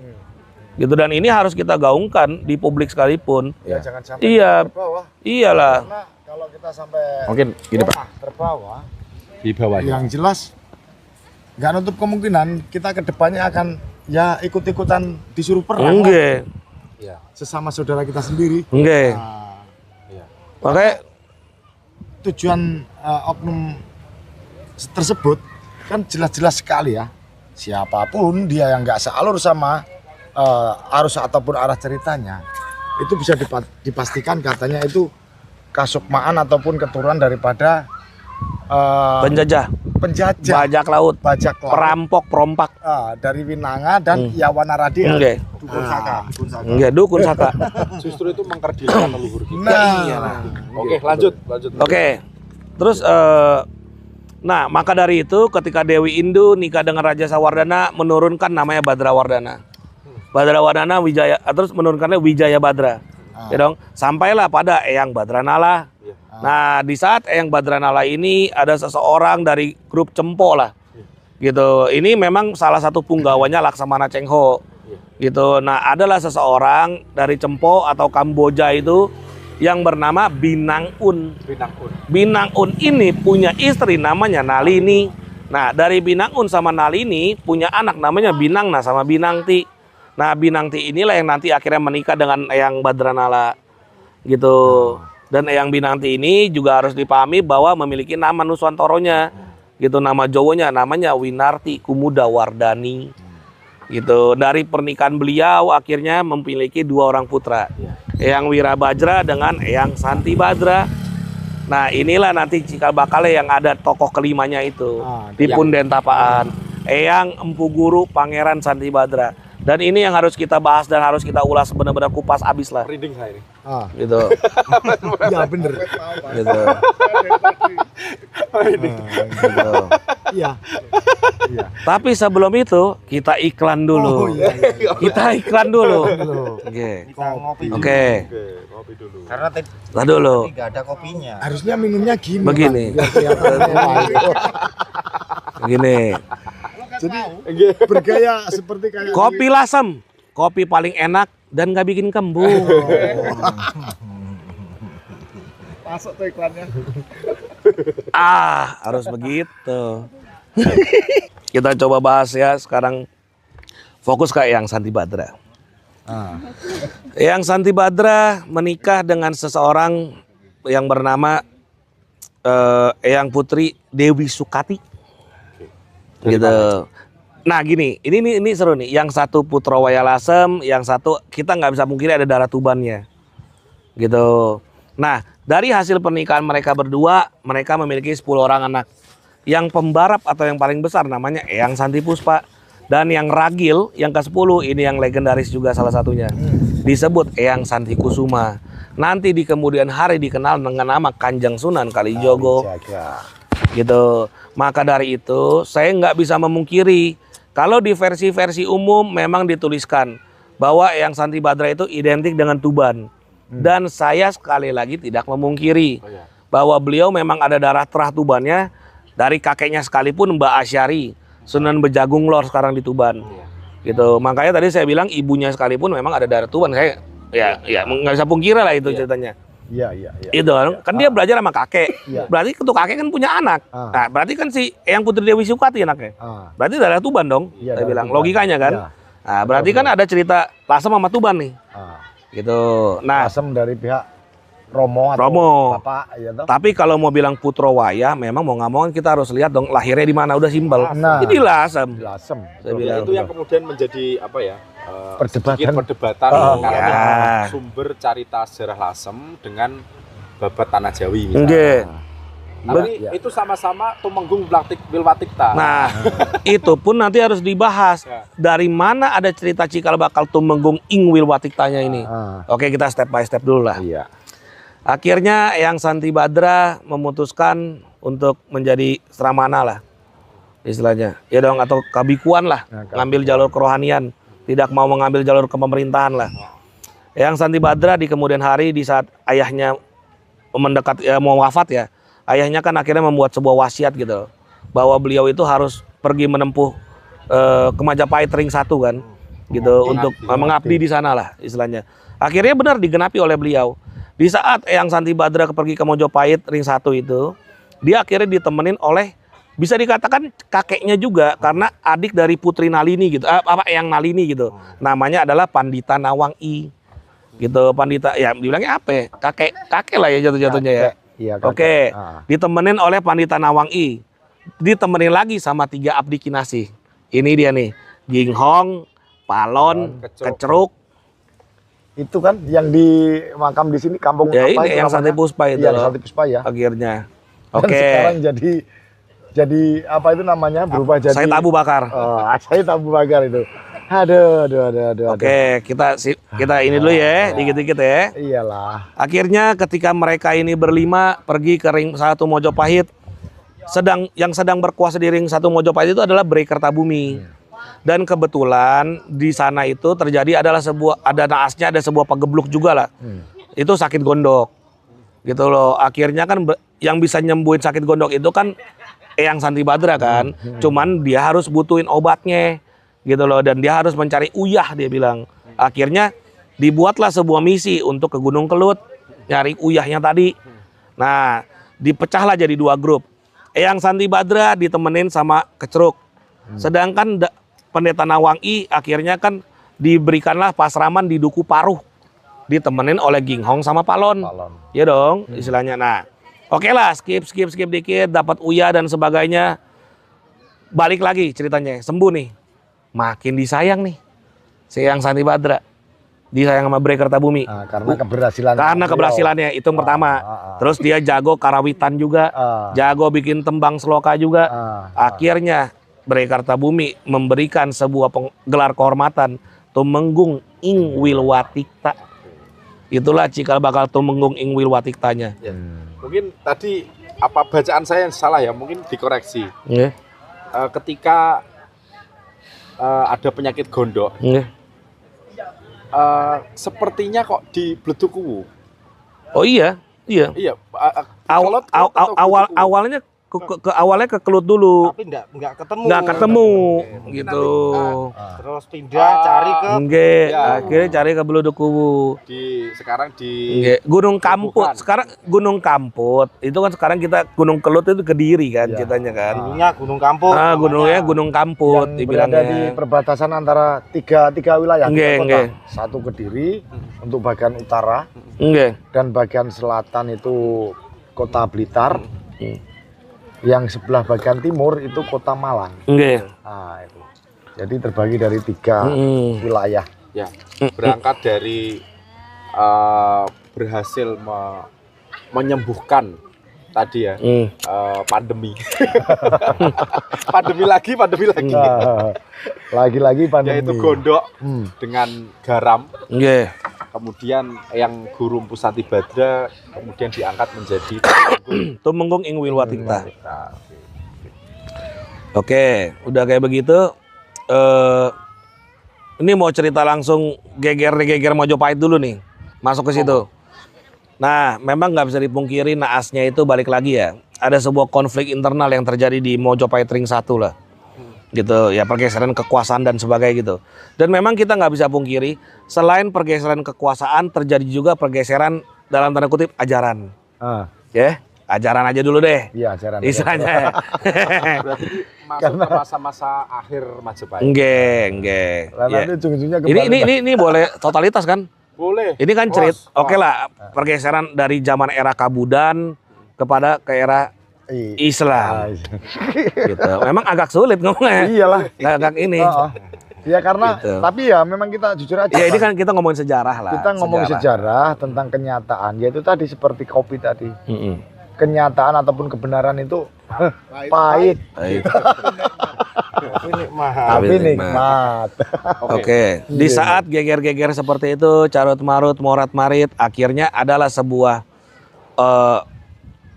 Speaker 3: Gitu, dan ini harus kita gaungkan di publik sekalipun.
Speaker 4: Ya, jangan sampai terbawah.
Speaker 3: Iyalah.
Speaker 4: Karena kalau kita sampai
Speaker 2: Mungkin gini Pak.
Speaker 4: terbawah,
Speaker 2: Di bawah.
Speaker 4: yang jelas nggak nutup kemungkinan kita ke depannya akan ya ikut-ikutan disuruh perang.
Speaker 3: Enggak.
Speaker 4: Ya, sesama saudara kita sendiri.
Speaker 3: Enggak.
Speaker 4: Nah,
Speaker 3: Makanya
Speaker 4: tujuan oknum tersebut kan jelas-jelas sekali ya. Siapapun dia yang nggak sealur sama arus ataupun arah ceritanya, itu bisa dipastikan katanya itu kasukmaan ataupun keturunan daripada
Speaker 3: penjajah, bajak laut, perampok, perompak.
Speaker 4: Dari Winanga dan Yawanaradi.
Speaker 3: Enggak.
Speaker 4: Dukun Saka.
Speaker 3: Enggak, dukun Saka.
Speaker 2: Justru itu mengkerdilkan leluhur kita.
Speaker 4: Nah,
Speaker 2: Oke, lanjut.
Speaker 3: Oke. Terus nah, maka dari itu ketika Dewi Indu nikah dengan Raja Sawardana menurunkan namanya Badrawardana. Badrawardana Wijaya, terus menurunkannya Wijaya Badra. Ya dong, sampailah pada Eyang Badranala. Nah, di saat Eyang Badranala ini ada seseorang dari grup Cempo lah. Gitu. Ini memang salah satu punggawanya Laksamana Cengho. Gitu. Nah, adalah seseorang dari Cempo atau Kamboja itu yang bernama Binang Un. Binang Un ini punya istri namanya Nalini. Nah, dari Binangun sama Nalini punya anak namanya Binangna sama Binangti. Nah, Binangti inilah yang nanti akhirnya menikah dengan Eyang Badranala gitu. Dan Eyang Binangti ini juga harus dipahami bahwa memiliki nama Nuswantoronya. Gitu, nama Jawanya namanya Winarti Kumuda Wardani. Gitu. Dari pernikahan beliau akhirnya memiliki 2 orang putra. Eyang Wirabajra dengan Eyang Santi Badra. Nah, inilah nanti cikal bakalnya yang ada tokoh kelimanya itu di Punden Tapaan. Eyang Empu Guru Pangeran Santi Badra. Dan ini yang harus kita bahas dan harus kita ulas benar-benar kupas abis lah.
Speaker 5: Reading saya ini.
Speaker 3: Gitu.
Speaker 4: Iya bener.
Speaker 3: Gitu. Gitu.
Speaker 4: Iya.
Speaker 3: Tapi sebelum itu kita iklan dulu. Kita iklan dulu. Oke. Oke.
Speaker 5: Kopi dulu.
Speaker 6: Karena
Speaker 3: Lah dulu.
Speaker 6: nggak ada kopinya.
Speaker 4: Harusnya minumnya gini.
Speaker 3: Begini.
Speaker 4: Pak, biar kelihatan.
Speaker 3: Begini.
Speaker 4: Jadi bergaya seperti kayak
Speaker 3: Kopi Lasem, kopi paling enak dan nggak bikin kembung.
Speaker 4: masuk tuh iklannya.
Speaker 3: Harus begitu. Kita coba bahas ya sekarang. Fokus ke Eyang Santi Badra. Eyang Santi Badra menikah dengan seseorang yang bernama Eyang Putri Dewi Sukati. Gitu. Nah gini, ini seru nih. Yang satu Putra Wayalasem, yang satu kita nggak bisa mungkin ada darah Tubannya. Gitu. Nah, dari hasil pernikahan mereka berdua, mereka memiliki 10 orang anak. Yang pembarap atau yang paling besar namanya Eyang Santi Puspa. Dan yang ragil, yang ke-10, ini yang legendaris juga salah satunya. Disebut Eyang Santi Kusuma. Nanti di kemudian hari dikenal dengan nama Kanjeng Sunan Kalijogo. Gitu. Maka dari itu saya nggak bisa memungkiri kalau di versi-versi umum memang dituliskan bahwa Eyang Santi Badra itu identik dengan Tuban. Dan saya sekali lagi tidak memungkiri bahwa beliau memang ada darah terah Tubannya dari kakeknya sekalipun Mbak Asyari, Sunan Bejagung Lor sekarang di Tuban. Gitu. Makanya tadi saya bilang ibunya sekalipun memang ada darah Tuban. Saya ya nggak bisa pungkiri lah itu ceritanya.
Speaker 4: Iya.
Speaker 3: Itu kan dia belajar sama kakek. Berarti ketua kakek kan punya anak. Nah, berarti kan si Eyang Putri Dewi Sukati anaknya. Berarti darah Tuban dong. Saya bilang
Speaker 4: Tuban.
Speaker 3: logikanya kan. Nah, berarti kan ada cerita Lasem sama Tuban nih. Gitu. Nah,
Speaker 4: Asem dari pihak Romo atau
Speaker 3: Romo.
Speaker 4: Bapak ya toh.
Speaker 3: tapi kalau mau bilang Putro Waya, memang mau nggak mau kan kita harus lihat dong lahirnya di mana, udah simpel.
Speaker 4: Nah.
Speaker 3: Ini Lasem.
Speaker 4: Lasem.
Speaker 3: Saya
Speaker 5: Ya,
Speaker 3: bilang.
Speaker 5: itu yang kemudian menjadi apa ya?
Speaker 4: Perdebatan.
Speaker 5: sedikit perdebatan karena
Speaker 3: ya.
Speaker 5: sumber carita sejarah Lasem dengan babat tanah Jawi misalnya.
Speaker 3: Oke.
Speaker 5: Tapi itu sama-sama Tumenggung Wilwatikta.
Speaker 3: Nah, itu pun nanti harus dibahas.
Speaker 5: Ya.
Speaker 3: Dari mana ada cerita cikal bakal Tumenggung ing Wilwatiktanya ini? Oke, kita step by step dulu lah.
Speaker 4: Iya.
Speaker 3: Akhirnya Eyang Santi Badra memutuskan untuk menjadi Sramana lah istilahnya. Ya dong, atau kabikuan lah, ngambil jalur kerohanian, tidak mau mengambil jalur kepemerintahan lah. Eyang Santi Badra di kemudian hari di saat ayahnya mendekat mau wafat ya, ayahnya kan akhirnya membuat sebuah wasiat gitu bahwa beliau itu harus pergi menempuh ke Majapahit ring 1 kan gitu untuk mengabdi di sana lah istilahnya. Akhirnya benar digenapi oleh beliau. Di saat Eyang Santi Badra pergi ke Mojopahit ring 1 itu, dia akhirnya ditemenin oleh bisa dikatakan kakeknya juga karena adik dari Putri Nalini gitu, Eyang Nalini gitu. Namanya adalah Pandita Nawang I. Gitu, Pandita ya dibilangnya apa? Ya? Kakek lah ya jatuh-jatuhnya ya.
Speaker 4: Iya,
Speaker 3: Oke. Ditemenin oleh Pandita Nawang I. Ditemenin lagi sama 3 abdi kinasih. Ini dia nih, Jinghong, Palon, Keceruk.
Speaker 4: Itu kan yang di makam di sini kampung
Speaker 3: Ya
Speaker 4: apa
Speaker 3: ini
Speaker 4: itu
Speaker 3: yang Santi
Speaker 4: namanya?
Speaker 3: Puspa itu.
Speaker 4: Iya,
Speaker 3: loh.
Speaker 4: Santi Puspa ya.
Speaker 3: Akhirnya.
Speaker 4: Dan
Speaker 3: Oke.
Speaker 4: sekarang jadi apa itu namanya berubah jadi
Speaker 3: Saya Abu Bakar.
Speaker 4: Said Abu Bakar itu. Aduh.
Speaker 3: Oke, kita ini dulu ya, dikit-dikit ya.
Speaker 4: Iyalah.
Speaker 3: Akhirnya ketika mereka ini berlima pergi ke ring 1 Mojopahit, yang sedang berkuasa di ring 1 Mojopahit itu adalah Bray Kertabumi. Dan kebetulan di sana itu terjadi ada naasnya ada sebuah pagebluk juga lah. Itu sakit gondok. Gitu loh. Akhirnya kan yang bisa nyembuhin sakit gondok itu kan Eyang Santi Badra kan. Cuman dia harus butuhin obatnya. Gitu loh, dan dia harus mencari uyah dia bilang. Akhirnya dibuatlah sebuah misi untuk ke Gunung Kelut nyari uyahnya tadi. Nah, dipecahlah jadi 2 grup. Eyang Santi Badra ditemenin sama Kecruk. Sedangkan Pendeta Nawangi akhirnya kan diberikanlah pasraman di Duku Paruh. Ditemenin oleh Ginghong sama Palon. Ya dong, istilahnya. Nah, oke lah, skip dikit, dapat Uya dan sebagainya. Balik lagi ceritanya, sembuh nih. Makin disayang nih si Eyang Santi Badra. Disayang sama Bre Kertabumi.
Speaker 4: Nah, karena keberhasilan.
Speaker 3: Karena keberhasilannya itu yang pertama. Terus dia jago karawitan juga, jago bikin tembang sloka juga. Akhirnya Bre Kertabumi memberikan sebuah gelar kehormatan Tumenggung Ing Wilwatikta. Itulah cikal bakal Tumenggung Ing Wilwatiktanya.
Speaker 5: Ya. Mungkin tadi apa bacaan saya yang salah ya, mungkin dikoreksi.
Speaker 3: Yeah.
Speaker 5: Ketika ada penyakit gondok,
Speaker 3: Yeah.
Speaker 5: sepertinya kok di Bledukuwu.
Speaker 3: Oh iya.
Speaker 5: Iya. Kelut atau Bledukuwu?
Speaker 3: Awalnya awalnya ke Kelut dulu.
Speaker 6: Tapi enggak ketemu.
Speaker 3: Nggak ketemu gitu.
Speaker 6: Terus pindah cari ke
Speaker 3: Nggak,
Speaker 5: Ya.
Speaker 3: akhirnya cari ke Bledukuwu.
Speaker 5: Sekarang di
Speaker 3: Nggak, Gunung Kamput.
Speaker 5: Bukan.
Speaker 3: Sekarang Gunung Kamput. Itu kan sekarang kita Gunung Kelut itu Kediri kan ceritanya kan.
Speaker 6: dulunya Gunung Kamput.
Speaker 3: Gunungnya Gunung Kamput
Speaker 4: yang berada di
Speaker 3: dibilangnya.
Speaker 4: perbatasan antara tiga wilayah,
Speaker 3: Nggih,
Speaker 4: tiga kota.
Speaker 3: nggih.
Speaker 4: Satu Kediri untuk bagian utara
Speaker 3: Nggih.
Speaker 4: dan bagian selatan itu kota Blitar. Yang sebelah bagian timur itu kota Malang.
Speaker 3: Nggih.
Speaker 4: Nah, itu. Jadi terbagi dari tiga wilayah.
Speaker 5: ya berangkat dari berhasil menyembuhkan tadi ya pandemi. pandemi lagi.
Speaker 4: Nah, lagi-lagi pandemi.
Speaker 5: Yaitu gondok dengan garam.
Speaker 3: Nggih.
Speaker 5: Kemudian yang Guru Empu Santi Badra kemudian diangkat menjadi
Speaker 3: Tumenggung Ing Wilwatikta. Oke, udah kayak begitu. Ini mau cerita langsung geger Mojopahit dulu nih. Masuk ke situ. Nah, memang nggak bisa dipungkiri naasnya itu balik lagi ya. Ada sebuah konflik internal yang terjadi di Mojopahit Ring 1 lah. Gitu ya, pergeseran kekuasaan dan sebagainya gitu. Dan memang kita nggak bisa pungkiri, selain pergeseran kekuasaan terjadi juga pergeseran dalam tanda kutip ajaran. Ya, ajaran aja dulu deh.
Speaker 4: Iya, ajaran.
Speaker 3: Istilahnya.
Speaker 5: berarti masuk ke masa-masa akhir Majapahit.
Speaker 3: Enggak.
Speaker 4: Lalu nanti ujung-ujungnya
Speaker 3: Ini boleh totalitas kan?
Speaker 5: Boleh.
Speaker 3: Ini kan cerita, oke lah, pergeseran dari zaman era Kabudan kepada ke era Islam. Gitu. Memang agak sulit ngomongnya.
Speaker 4: Iyalah.
Speaker 3: Agak ini.
Speaker 4: Ya karena,
Speaker 3: Gitu.
Speaker 4: tapi ya memang kita jujur aja.
Speaker 3: Ya ini kan kita ngomongin sejarah lah.
Speaker 4: Kita ngomong sejarah tentang kenyataan, yaitu tadi seperti kopi tadi. Kenyataan ataupun kebenaran itu pahit, tapi nikmat.
Speaker 3: Oke. Di saat geger-geger seperti itu, carut marut, morat marit, akhirnya adalah sebuah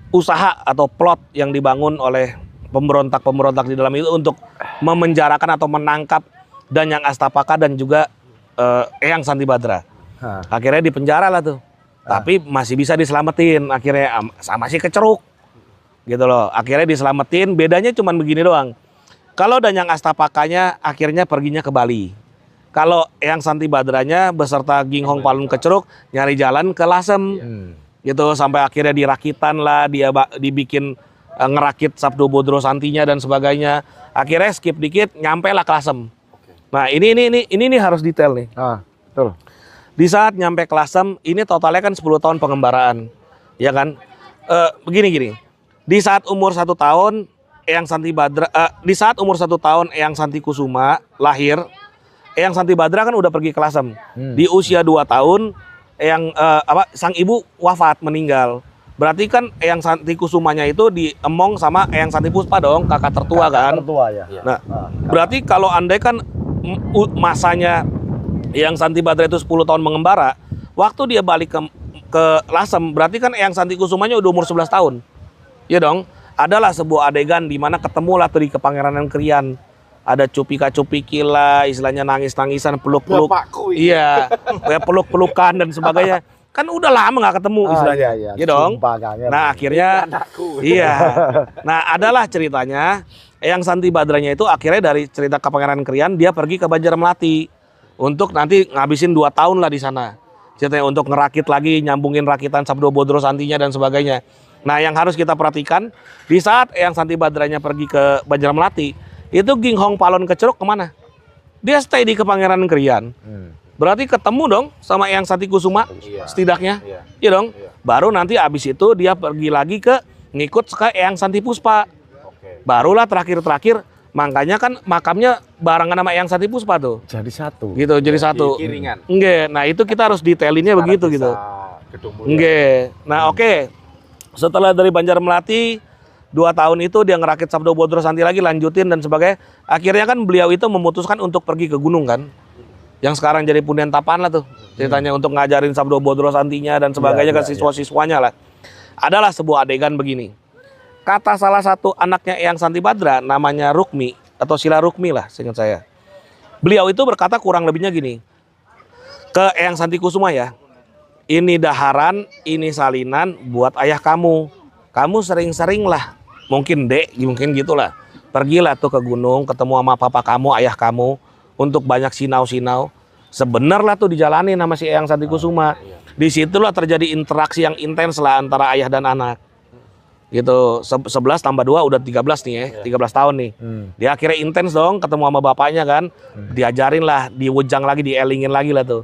Speaker 3: usaha atau plot yang dibangun oleh pemberontak-pemberontak di dalam itu untuk memenjarakan atau menangkap Danyang Astapaka dan juga Eyang Santi Badra. Akhirnya dipenjara lah tuh. Tapi masih bisa diselamatin akhirnya sama si Kecruk. Gitu loh. Akhirnya diselamatin, bedanya cuma begini doang. Kalau Danyang Astapakanya akhirnya perginya ke Bali. Kalau Eyang Santi Badranya beserta Ginghong Palun Kecruk nyari jalan ke Lasem. Gitu sampai akhirnya dirakitan lah, dia dibikin ngerakit Sabdo Bodro Santinya dan sebagainya. Akhirnya skip dikit nyampe lah ke Lasem. Nah, ini harus detail nih.
Speaker 4: Betul.
Speaker 3: Di saat nyampe ke Lasem, ini totalnya kan 10 tahun pengembaraan. Ya kan? Begini. Di saat umur 1 tahun Eyang Santi Badra di saat umur 1 tahun Eyang Santi Kusuma lahir, Eyang Santi Badra kan udah pergi ke Lasem. Di usia 2 tahun sang ibu wafat meninggal. Berarti kan Eyang Santi Kusumanya itu diemong sama Eyang Santi Puspa dong, kakak tertua kan.
Speaker 4: Tertua ya.
Speaker 3: Nah, berarti kalau andai kan masanya Eyang Santi Badra itu 10 tahun mengembara, waktu dia balik ke Lasem, berarti kan Eyang Santi Kusumanya udah umur 11 tahun. Iya dong. Adalah sebuah adegan di mana ketemulah tuh di Kepangeranan Krian. Ada cupika-cupiki lah, istilahnya nangis-nangisan, peluk-peluk. Iya, kayak peluk-pelukan dan sebagainya. Kan udah lama nggak ketemu istilahnya. Iya dong. Nah, akhirnya iya. Nah, adalah ceritanya Eyang Santi Badranya itu akhirnya dari cerita Kepangeranan Krian dia pergi ke Banjarmelati untuk nanti ngabisin 2 tahun lah di sana. Ceritanya untuk ngerakit lagi, nyambungin rakitan Sabdo Bodro Santinya dan sebagainya. Nah, yang harus kita perhatikan di saat Eyang Santi Badranya pergi ke Banjarmelati, itu Ginghong Palon Keceruk kemana? Dia stay di Kepangeran Krian. Berarti ketemu dong sama Eyang Santi Kusuma setidaknya, iya dong. Baru nanti abis itu dia pergi lagi ke ngikut ke Eyang Santi Puspa. Barulah terakhir, makanya kan makamnya barengan sama Eyang Santi Puspa tuh.
Speaker 2: Jadi satu.
Speaker 3: Gitu, jadi satu.
Speaker 5: Kiringan.
Speaker 3: Enggak, nah itu kita harus detailinnya begitu gitu.
Speaker 5: Gedung Mulia.
Speaker 3: Enggak, nah oke. Setelah dari Banjarmelati 2 tahun itu dia ngerakit Sabdo Bodro Santi lagi, lanjutin dan sebagainya. Akhirnya kan beliau itu memutuskan untuk pergi ke gunung kan. Yang sekarang jadi Punden Tapan lah tuh. Ceritanya untuk ngajarin Sabdo Bodro Santinya dan sebagainya ke siswa-siswanya lah. Adalah sebuah adegan begini. Kata salah satu anaknya Eyang Santi Badra namanya Rukmi atau Sila Rukmi lah seingat saya. Beliau itu berkata kurang lebihnya gini. Ke Eyang Santi Kusuma ya. Ini daharan, ini salinan buat ayah kamu. Kamu sering-sering lah. Mungkin mungkin gitulah. Pergilah tuh ke gunung, ketemu sama papa kamu, ayah kamu. Untuk banyak sinau-sinau. Sebenar lah tuh dijalanin sama si Eyang Santi Kusuma. Disitulah terjadi interaksi yang intens lah antara ayah dan anak. Gitu, 11 tambah 2 udah 13 nih ya, 13 tahun nih. Dia akhirnya intens dong ketemu sama bapaknya kan. Diajarin lah, diwujang lagi, dielingin lagi lah tuh.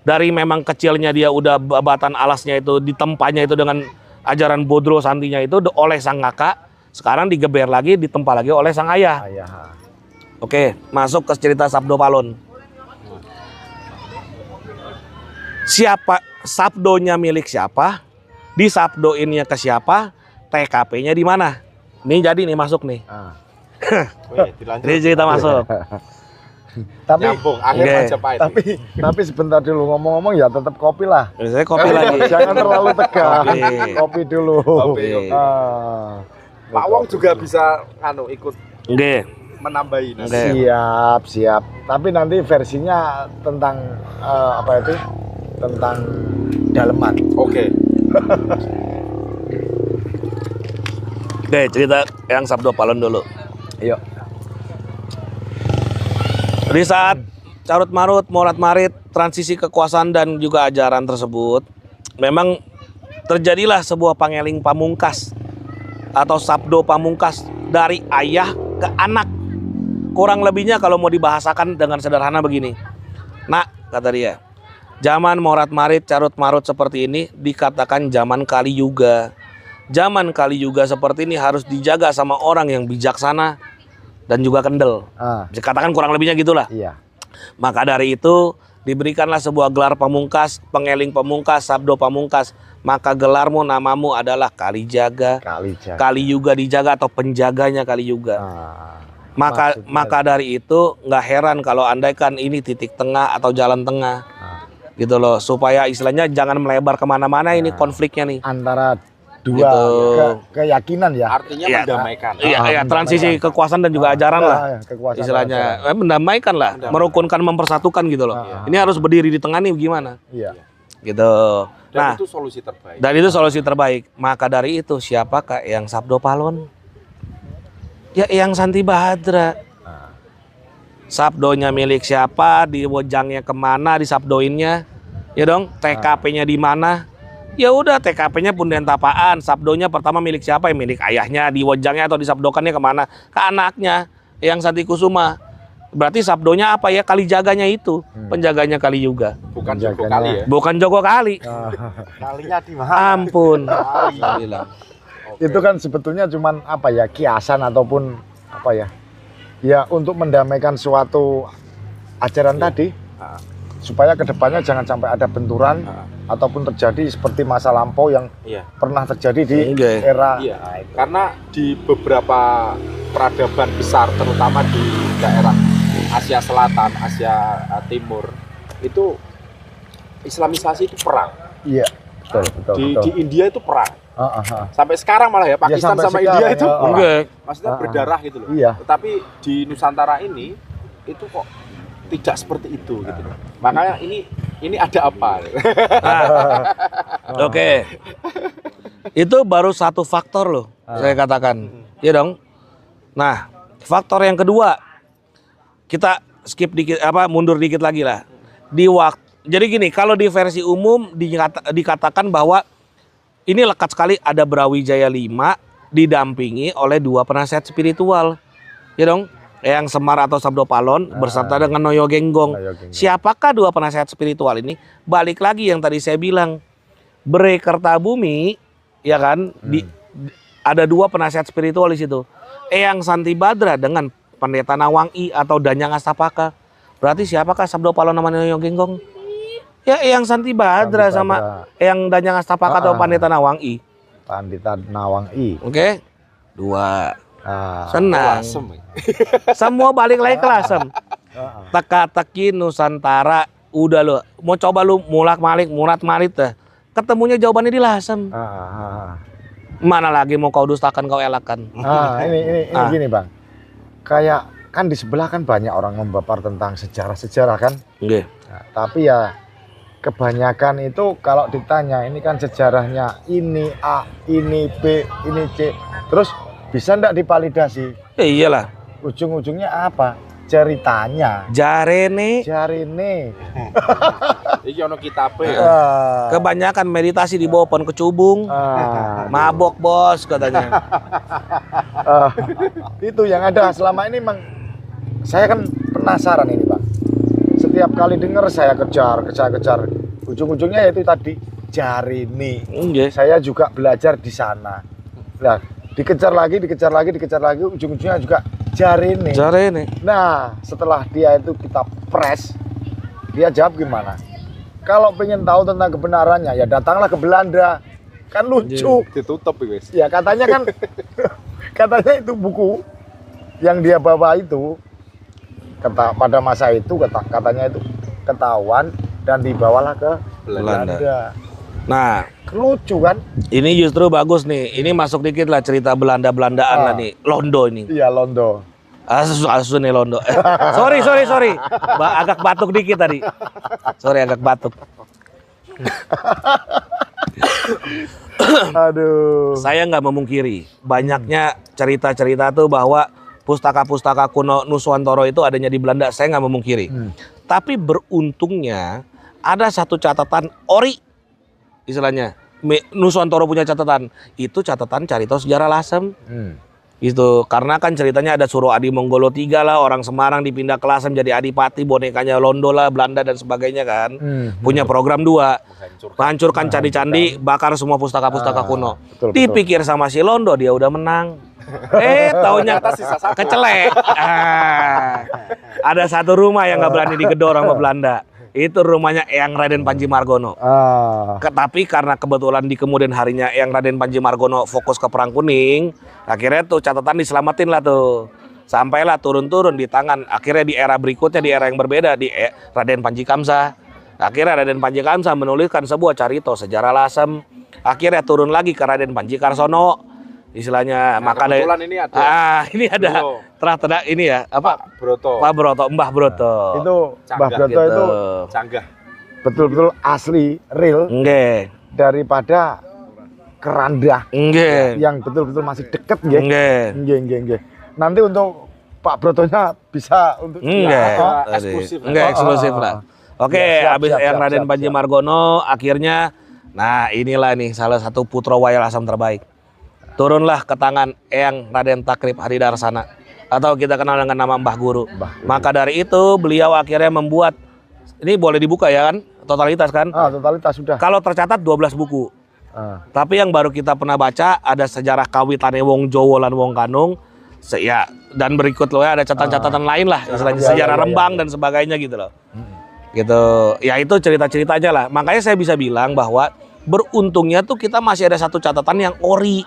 Speaker 3: Dari memang kecilnya dia udah babatan alasnya itu ditempanya itu dengan ajaran Bodro Santinya itu oleh sang kakak, sekarang digeber lagi, ditempa lagi oleh sang ayah. Oke, masuk ke cerita Sabdo Palon. Siapa sabdonya milik siapa? Disabdoinnya ke siapa? TKP-nya di mana? Nih jadi nih masuk nih.
Speaker 5: Wih, dilanjut.
Speaker 3: Ini cerita masuk.
Speaker 4: Tapi
Speaker 5: Nyambung, akhir
Speaker 3: Oke.
Speaker 5: Majapahit.
Speaker 4: tapi sebentar dulu ngomong-ngomong ya tetap kopi lah.
Speaker 3: Saya kopi lagi.
Speaker 4: Jangan terlalu tegang.
Speaker 3: Kopi.
Speaker 4: Kopi dulu.
Speaker 5: Kopi.
Speaker 4: Ah.
Speaker 5: Pak Wong juga bisa ikut
Speaker 3: Oke.
Speaker 5: menambahi nasi.
Speaker 3: Oke.
Speaker 4: Siap. Tapi nanti versinya tentang apa itu? Tentang daleman.
Speaker 5: Oke.
Speaker 3: Oke, cerita yang Sabdo Palon dulu.
Speaker 4: Yuk.
Speaker 3: Di saat carut marut, morat marit, transisi kekuasaan dan juga ajaran tersebut, memang terjadilah sebuah pangeling pamungkas atau sabdo pamungkas dari ayah ke anak. Kurang lebihnya kalau mau dibahasakan dengan sederhana begini. Nak, kata dia, zaman morat marit, carut marut seperti ini dikatakan zaman Kali Yuga. Zaman Kali Yuga seperti ini harus dijaga sama orang yang bijaksana dan juga kendel. Bisa katakan kurang lebihnya gitulah.
Speaker 4: Iya.
Speaker 3: Maka dari itu diberikanlah sebuah gelar pamungkas, pengeling pamungkas, sabdo pamungkas. Maka gelarmu, namamu adalah Kalijaga. Kali Yuga dijaga atau penjaganya Kali Yuga. Maka dari itu nggak heran kalau andaikan ini titik tengah atau jalan tengah. Gitu loh, supaya istilahnya jangan melebar kemana-mana ini konfliknya nih.
Speaker 4: Antara dua
Speaker 3: Gitu.
Speaker 4: keyakinan ya.
Speaker 5: Artinya
Speaker 3: Iya,
Speaker 5: mendamaikan.
Speaker 3: Iya, transisi kekuasaan dan juga ajaran lah.
Speaker 4: Kekuasaan
Speaker 3: Istilahnya mendamaikan lah, merukunkan, mempersatukan gitu loh. Ini harus berdiri di tengah nih gimana?
Speaker 4: Iya.
Speaker 3: Gitu.
Speaker 5: Dan itu solusi terbaik.
Speaker 3: Dan itu solusi terbaik. Maka dari itu siapakah yang Sabdo Palon? Ya Eyang Santi Badra. Sabdonya milik siapa? Diwojangnya kemana? Disabdoinnya? Ya dong. TKP-nya di mana? Ya udah, TKP-nya Punden Tapaan. Sabdonya pertama milik siapa? Ya milik ayahnya. Diwojangnya atau disabdokannya kemana? Ke anaknya, Eyang Santi Kusuma. Berarti sabdonya apa ya? Kalijaganya itu, penjaganya Kali Yuga.
Speaker 5: Bukan Joko Kali ya.
Speaker 3: Bukan Joko Kali.
Speaker 6: Kalinya di mana?
Speaker 3: Ampun. Saya bilang.
Speaker 4: Itu kan sebetulnya cuman apa ya, kiasan ataupun apa ya? Ya untuk mendamaikan suatu ajaran tadi. Supaya kedepannya jangan sampai ada benturan ataupun terjadi seperti masa lampau yang pernah terjadi di era.
Speaker 5: Iya. Karena di beberapa peradaban besar, terutama di daerah Asia Selatan, Asia Timur, itu Islamisasi itu perang.
Speaker 4: Iya, betul.
Speaker 5: Di India itu perang. Sampai sekarang malah ya Pakistan
Speaker 4: sampai
Speaker 5: sama
Speaker 4: sekarang,
Speaker 5: India itu
Speaker 4: ya.
Speaker 5: perang. Maksudnya berdarah gitu loh.
Speaker 4: Iya.
Speaker 5: Tetapi di Nusantara ini itu kok tidak seperti itu gitu. Makanya ini ada apa?
Speaker 3: Oke. Itu baru satu faktor loh, saya katakan. Iya dong. Nah, faktor yang kedua, kita skip dikit, mundur dikit lagi lah. Jadi gini, kalau di versi umum dikatakan bahwa ini lekat sekali ada Brawijaya 5 didampingi oleh 2 penasihat spiritual. Ya dong, Eyang Semar atau Sabdo Palon beserta dengan Noyo Genggong. Siapakah 2 penasihat spiritual ini? Balik lagi yang tadi saya bilang, Bre Kertabumi, ya kan? Ada 2 penasihat spiritual di situ. Eyang Santi Badra dengan Pendeta Nawang I atau Danyang Astapaka. Berarti siapakah Sabdo Palon sama Noyo Genggong? Ya Eyang Santi Badra sama Eyang Danyang Astapaka atau Pendeta Nawang I.
Speaker 4: Pandita Nawang I.
Speaker 3: Oke. 2. Senang. Semua balik lagi ke Lasem. Teka-teki Nusantara udah lo. Mau coba lu mulak-malik, murat-malit dah. Ketemunya jawabannya di Lasem. Mana lagi mau kau dustakan, kau elakan.
Speaker 4: Ini gini Bang. Kayak kan di sebelah kan banyak orang membapar tentang sejarah-sejarah kan.
Speaker 3: Nggih.
Speaker 4: Nah, tapi ya kebanyakan itu kalau ditanya ini kan sejarahnya ini A, ini B, ini C. Terus bisa ndak divalidasi?
Speaker 3: Iyalah.
Speaker 4: Ujung-ujungnya apa? Ceritanya.
Speaker 3: Jarene.
Speaker 5: Iki ono kitabe.
Speaker 3: Kebanyakan meditasi di bawah pohon kecubung. Mabok bos katanya.
Speaker 4: Itu yang ada selama ini Bang. Saya kan penasaran ini Bang. Setiap kali dengar saya kejar. Ujung-ujungnya yaitu tadi Jarene. Saya juga belajar di sana. Nah, dikejar lagi, ujung-ujungnya juga Jarene. Nah, setelah dia itu kita press, dia jawab gimana? Kalau pengen tahu tentang kebenarannya, ya datanglah ke Belanda. Kan lucu.
Speaker 5: Ditutup wis.
Speaker 4: Ya katanya kan, katanya itu buku yang dia bawa itu, pada masa itu katanya itu ketahuan dan dibawalah ke Belanda.
Speaker 3: Nah,
Speaker 4: lucu kan?
Speaker 3: ini justru bagus nih. Ini masuk dikit lah cerita Belanda-Belandaan lah nih. Londo ini.
Speaker 4: Iya, Londo.
Speaker 3: Asus nih Londo. Sorry. Agak batuk dikit tadi. Sorry, agak batuk.
Speaker 4: Aduh.
Speaker 3: Saya nggak memungkiri banyaknya cerita-cerita tuh bahwa pustaka-pustaka kuno Nuswantoro itu adanya di Belanda. Saya nggak memungkiri. Tapi beruntungnya ada satu catatan ori, istilahnya. Nuswantoro punya catatan. Itu catatan carita sejarah Lasem. Itu karena kan ceritanya ada Suruh Adi Monggolo 3 lah, orang Semarang dipindah ke Lasem jadi adipati, bonekanya Londo lah, Belanda dan sebagainya kan. Punya program 2, menghancurkan candi-candi, bakar semua pustaka-pustaka kuno. Dipikir sama si Londo dia udah menang. Taunya kecelek. Ada satu rumah yang nggak berani digedor sama Belanda. Itu rumahnya Eyang Raden Panji Margono. Tapi karena kebetulan di kemudian harinya Eyang Raden Panji Margono fokus ke Perang Kuning, akhirnya tuh catatan diselamatin lah tuh. Sampailah turun-turun di tangan. Akhirnya di era berikutnya, di era yang berbeda, di Raden Panji Kamsa. Akhirnya Raden Panji Kamsa menuliskan sebuah carita sejarah Lasem. Akhirnya turun lagi ke Raden Panji Karsono. Istilahnya
Speaker 5: Nah, kebetulan ini ada.
Speaker 3: Ini ada. Terah ini ya, apa?
Speaker 5: Pak
Speaker 3: Broto, Mbah Broto.
Speaker 4: Itu Mbah Broto
Speaker 3: gitu.
Speaker 4: itu
Speaker 5: Canggah.
Speaker 4: betul-betul asli, real.
Speaker 3: Nggih.
Speaker 4: Daripada Keranda.
Speaker 3: Nggih.
Speaker 4: Yang betul-betul masih deket nggih. Nggih. Nanti untuk Pak Brotonya bisa untuk
Speaker 5: Eksklusif.
Speaker 3: Eksklusif lah. Oke, habis yang Raden Panji Margono akhirnya, nah inilah nih salah satu putra wayang Lasem terbaik. Turunlah ke tangan Eyang Raden Takrib Hadidarsana atau kita kenal dengan nama Mbah Guru. Maka dari itu beliau akhirnya membuat, ini boleh dibuka ya kan, totalitas kan?
Speaker 4: Totalitas sudah.
Speaker 3: Kalau tercatat 12 buku. Tapi yang baru kita pernah baca ada sejarah kawitane Wong Jowo lan Wong Kanung. Ya, dan berikut loh ya ada catatan-catatan lain lah, sejarah Rembang dan sebagainya gitu loh. Gitu. Ya itu cerita-ceritanya lah. Makanya saya bisa bilang bahwa beruntungnya tuh kita masih ada satu catatan yang ori.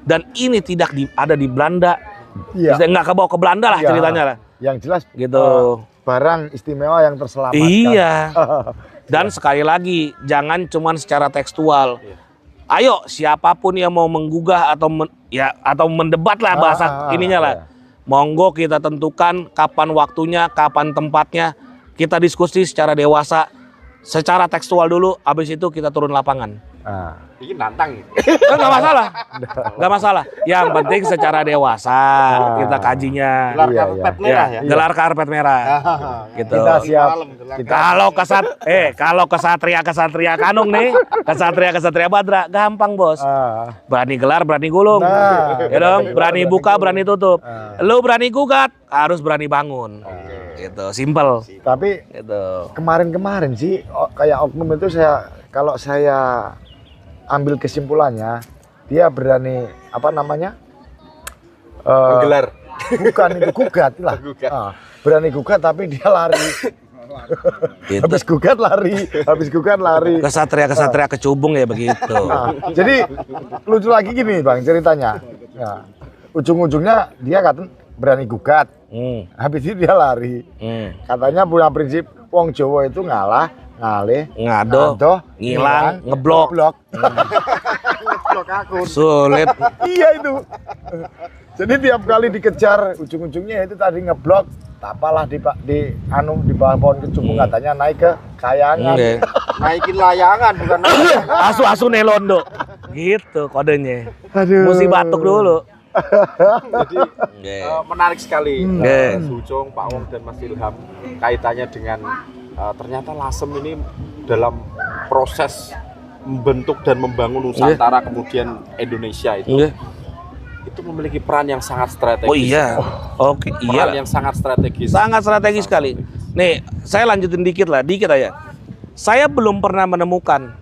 Speaker 3: Dan ini tidak ada di Belanda. Nggak kebawa ke Belanda lah ceritanya lah.
Speaker 4: Yang jelas
Speaker 3: gitu.
Speaker 4: Barang istimewa yang terselamatkan.
Speaker 3: Iya. Dan sekali lagi jangan cuman secara tekstual. Ayo siapapun yang mau menggugah atau atau mendebat lah bahasa ininya lah. Monggo kita tentukan kapan waktunya, kapan tempatnya. Kita diskusi secara dewasa. secara tekstual dulu, habis itu kita turun lapangan.
Speaker 5: Ini nantang.
Speaker 3: Nggak masalah, nggak masalah. Yang penting secara dewasa kita kajinya.
Speaker 6: Gelar
Speaker 2: Iya,
Speaker 6: karpet
Speaker 3: Ya,
Speaker 6: merah ya.
Speaker 3: gelar karpet merah. Gitu.
Speaker 2: Kita siap.
Speaker 3: Kalau kesatria Kanung nih, kesatria Badra, gampang bos. Berani gelar, berani gulung,
Speaker 2: Nah.
Speaker 3: ya dong. Berani buka, berani tutup. Lu berani gugat, harus berani bangun. Gitu, simple.
Speaker 4: Tapi
Speaker 3: Gitu.
Speaker 4: kemarin-kemarin sih kayak oknum itu kalau saya ambil kesimpulannya dia berani apa namanya
Speaker 5: Menggelar.
Speaker 4: bukan itu gugat lah. Berani gugat tapi dia lari.
Speaker 3: Gitu.
Speaker 4: Habis gugat lari.
Speaker 3: Kesatria kecubung ya begitu.
Speaker 4: Jadi lucu lagi gini bang ceritanya. Nah, ujung-ujungnya dia kata berani gugat. Habis itu dia lari. Katanya punya prinsip wong Jawa itu ngalah, ngalih,
Speaker 3: Ngado, ngilang, ngeblok.
Speaker 4: Ngeblok akun.
Speaker 3: Sulit.
Speaker 4: Iya itu. Jadi tiap kali dikejar ujung-ujungnya itu tadi ngeblok, tapalah di bawah pohon kecubung katanya naik ke kayangan.
Speaker 6: Naikin layangan bukan
Speaker 3: Asu nelondo. Gitu kodenya.
Speaker 4: Aduh.
Speaker 3: Mesti batuk dulu.
Speaker 5: Jadi menarik sekali Sujong, Pak Wong dan Mas Ilham kaitannya dengan ternyata Lasem ini dalam proses membentuk dan membangun Nusantara kemudian Indonesia itu memiliki peran yang sangat strategis.
Speaker 3: Oh iya. Oke,
Speaker 5: Peran
Speaker 3: iya.
Speaker 5: yang sangat strategis.
Speaker 3: Sangat strategis sekali. Nih, saya lanjutin dikit aja. Saya belum pernah menemukan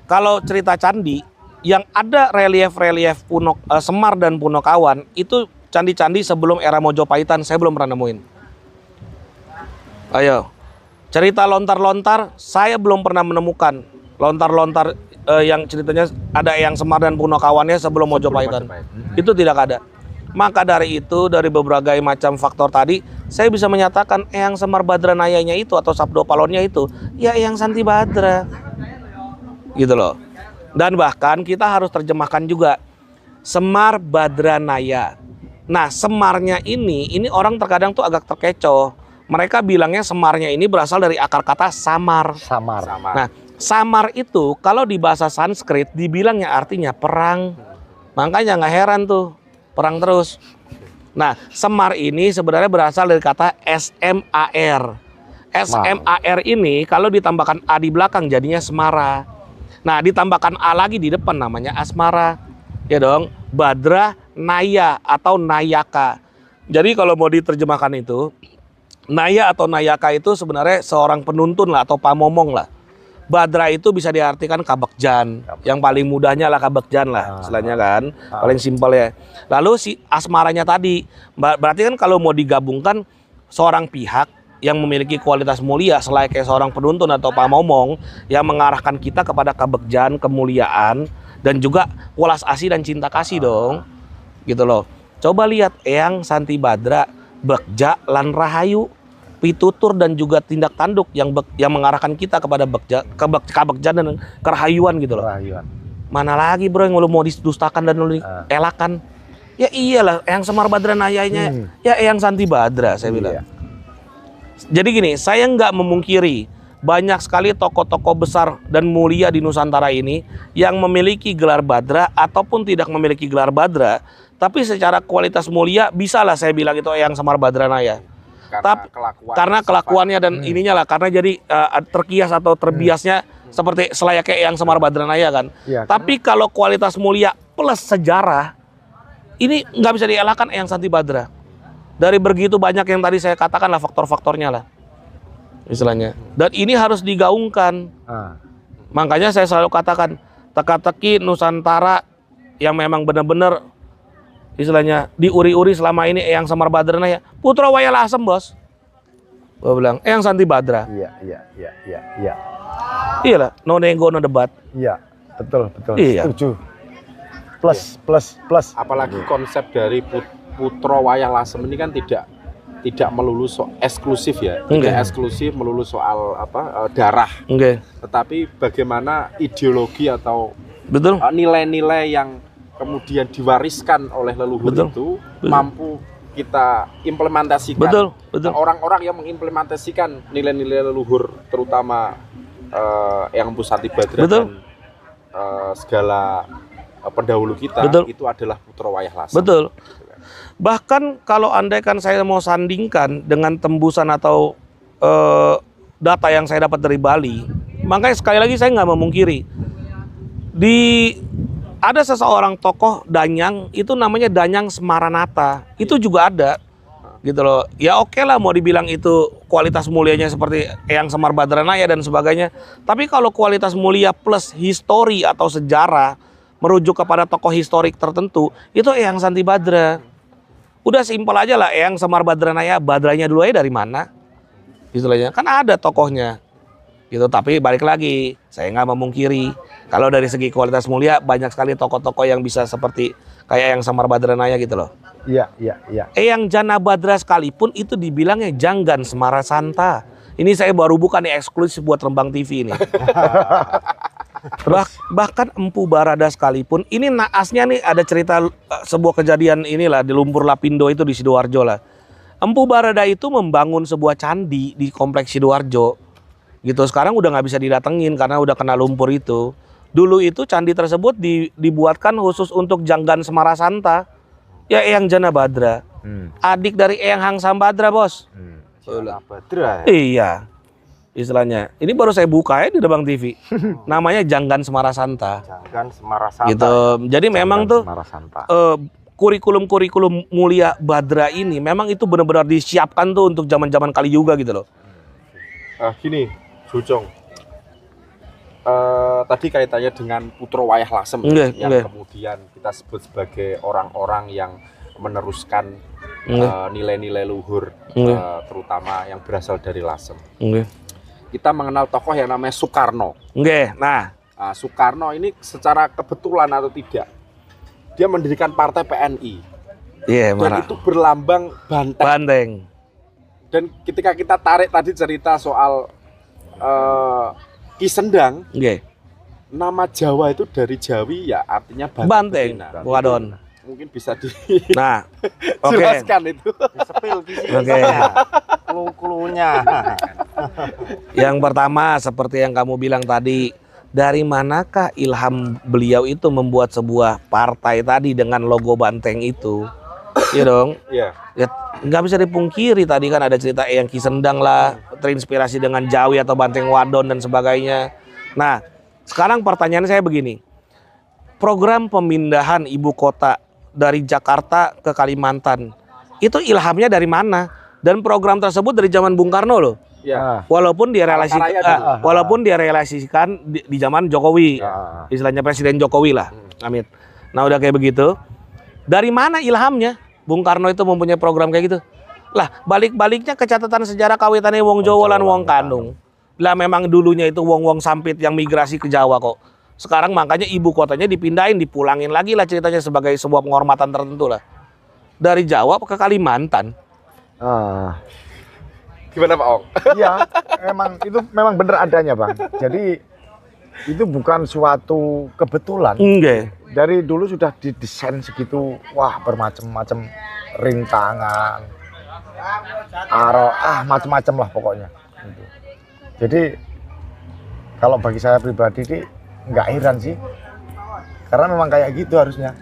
Speaker 3: kalau cerita candi yang ada relief-relief Semar dan Punokawan itu candi-candi sebelum era Mojopahitan saya belum pernah nemuin. Ayo. Cerita lontar-lontar saya belum pernah menemukan. Lontar-lontar yang ceritanya ada yang Semar dan Punokawannya sebelum Mojopahitan. Itu tidak ada. Maka dari itu, dari berbagai macam faktor tadi, saya bisa menyatakan Eyang Semar Badranayanya itu atau Sabdo Palonnya itu ya Eyang Santi Badra. Gitu loh. Dan bahkan kita harus terjemahkan juga Semar Badranaya. Nah, Semarnya ini orang terkadang tuh agak terkecoh. Mereka bilangnya Semarnya ini berasal dari akar kata samar. Nah, samar itu kalau di bahasa Sanskrit dibilangnya artinya perang. Makanya nggak heran tuh, perang terus. Nah, Semar ini sebenarnya berasal dari kata SMAR. SMAR ini kalau ditambahkan A di belakang jadinya Semara. Nah, ditambahkan A lagi di depan namanya Asmara. Ya dong, Badra Naya atau Nayaka. Jadi kalau mau diterjemahkan itu, Naya atau Nayaka itu sebenarnya seorang penuntun lah atau pamomong lah. Badra itu bisa diartikan kabekjan. Yang paling mudahnya lah kabekjan lah, istilahnya kan. Paling simpel ya. Lalu si asmaranya tadi, berarti kan kalau mau digabungkan seorang pihak yang memiliki kualitas mulia selayaknya seorang penuntun atau pamomong yang mengarahkan kita kepada kabekjan, kemuliaan dan juga welas asih dan cinta kasih dong. Gitu loh. Coba lihat Eyang Santi Badra, Bekja lan Rahayu, pitutur dan juga tindak tanduk yang mengarahkan kita kepada kabekjan dan kerahayuan gitu loh. Mana lagi bro yang lu mau didustakan dan lu elakan? Ya iyalah Eyang Semar Badranayanya ya Eyang Santi Badra saya bilang. Jadi gini, saya nggak memungkiri banyak sekali tokoh-tokoh besar dan mulia di Nusantara ini yang memiliki gelar Badra ataupun tidak memiliki gelar Badra, tapi secara kualitas mulia bisalah saya bilang itu Eyang Semar Badranaya. Karena kelakuannya dan ininya lah, karena jadi terkias atau terbiasnya seperti selayaknya Eyang Semar Badranaya kan. Ya, tapi kalau kualitas mulia plus sejarah, ini nggak bisa dielakkan Eyang Santi Badra. Dari begitu banyak yang tadi saya katakan lah faktor-faktornya lah, istilahnya. Dan ini harus digaungkan. Makanya saya selalu katakan teka-teki Nusantara yang memang benar-benar istilahnya diuri-uri selama ini Eyang Semar Badranaya, Putra Wayah Lasem bos. Gua bilang Eyang Santi Badra.
Speaker 4: Iya.
Speaker 3: Iyalah, no nego no debat.
Speaker 4: Iya, betul.
Speaker 3: Iya.
Speaker 4: Setuju. Plus.
Speaker 5: Apalagi konsep dari Putra Wayah Lasem ini kan tidak melulu eksklusif ya, tidak eksklusif melulu soal darah, tetapi bagaimana ideologi atau nilai-nilai yang kemudian diwariskan oleh leluhur itu mampu kita implementasikan. Orang-orang yang mengimplementasikan nilai-nilai leluhur terutama Eyang Empu Santi Badra
Speaker 3: Betul.
Speaker 5: dan segala pendahulu kita
Speaker 3: Betul.
Speaker 5: itu adalah putra wayah lasem.
Speaker 3: Betul. Bahkan kalau andaikan saya mau sandingkan dengan tembusan atau data yang saya dapat dari Bali, makanya sekali lagi saya nggak memungkiri ada seseorang tokoh Danyang itu namanya Danyang Semaranata, itu juga ada gitu loh. Ya oke lah mau dibilang itu kualitas mulianya seperti Eyang Semar Badranaya dan sebagainya, tapi kalau kualitas mulia plus histori atau sejarah merujuk kepada tokoh historik tertentu, itu Eyang Santi Badra. Udah simpel aja lah, Eyang Semar Badranaya, Badranya dulu aja dari mana? Istilahnya kan ada tokohnya gitu. Tapi balik lagi, saya nggak memungkiri kalau dari segi kualitas mulia banyak sekali tokoh-tokoh yang bisa seperti kayak Eyang Semar Badranaya gitu loh.
Speaker 4: Iya.
Speaker 3: Eyang Jana Badra sekalipun itu dibilangnya Janggan Semarasanta. Ini saya baru buka nih, eksklusif buat Rembang TV ini. Bahkan Empu Barada sekalipun, ini naasnya nih ada cerita sebuah kejadian inilah di Lumpur Lapindo itu di Sidoarjo lah. Empu Barada itu membangun sebuah candi di kompleks Sidoarjo gitu. Sekarang udah nggak bisa didatengin karena udah kena lumpur itu. Dulu itu candi tersebut dibuatkan khusus untuk Janggan Semarasanta, ya Eyang Jana Badra, adik dari Eyang Hang Sambadra, bos.
Speaker 6: Jana Badra.
Speaker 3: Iya, istilahnya. Ini baru saya buka ya di Rembang TV. Namanya Janggan Semarasanta.
Speaker 6: Janggan Semarasanta.
Speaker 3: Gitu. Jadi memang tuh
Speaker 4: Semarasanta.
Speaker 3: kurikulum mulia Badra ini memang itu benar-benar disiapkan tuh untuk zaman-zaman Kali Yuga gitu loh.
Speaker 5: Gini, Jojong. Tadi kaitannya dengan putra wayah lasem yang kemudian kita sebut sebagai orang-orang yang meneruskan nilai-nilai luhur, terutama yang berasal dari lasem. Kita mengenal tokoh yang namanya Soekarno.
Speaker 3: Nah,
Speaker 5: Soekarno ini secara kebetulan atau tidak, dia mendirikan partai PNI.
Speaker 3: Iya,
Speaker 5: Dan itu berlambang banteng.
Speaker 3: Banteng.
Speaker 5: Dan ketika kita tarik tadi cerita soal Ki Sendang, nama Jawa itu dari Jawi ya artinya
Speaker 3: banteng. Wadon.
Speaker 5: Mungkin bisa
Speaker 3: Nah,
Speaker 5: dijelaskan itu.
Speaker 6: Disepil di sini.
Speaker 3: Oke.
Speaker 6: Klu-klunya.
Speaker 3: Yang pertama seperti yang kamu bilang tadi, dari manakah ilham beliau itu membuat sebuah partai tadi dengan logo banteng itu? Iya dong.
Speaker 5: Iya.
Speaker 3: Ya, nggak bisa dipungkiri tadi kan ada cerita Eyang Ki Sendang lah, terinspirasi dengan Jawi atau Banteng Wadon dan sebagainya. Nah, sekarang pertanyaan saya begini. Program pemindahan ibu kota dari Jakarta ke Kalimantan, itu ilhamnya dari mana? Dan program tersebut dari zaman Bung Karno loh.
Speaker 5: Iya.
Speaker 3: Walaupun dia realisasikan di zaman Jokowi. Istilahnya Presiden Jokowi lah. Amin. Nah, udah kayak begitu. Dari mana ilhamnya? Bung Karno itu mempunyai program kayak gitu. Lah, balik-baliknya ke catatan sejarah kawitannya wong Jawa lan wong Kandung. Lah memang dulunya itu wong-wong sampit yang migrasi ke Jawa kok. Sekarang makanya ibu kotanya dipindahin, dipulangin lagi lah ceritanya sebagai sebuah penghormatan tertentu lah. Dari Jawa ke Kalimantan.
Speaker 5: Gimana Pak Ong?
Speaker 4: Iya, itu memang benar adanya, Bang. Jadi itu bukan suatu kebetulan. Dari dulu sudah didesain segitu, wah bermacam-macam rintangan, macam-macam lah pokoknya. Jadi kalau bagi saya pribadi ini nggak heran sih, karena memang kayak gitu harusnya.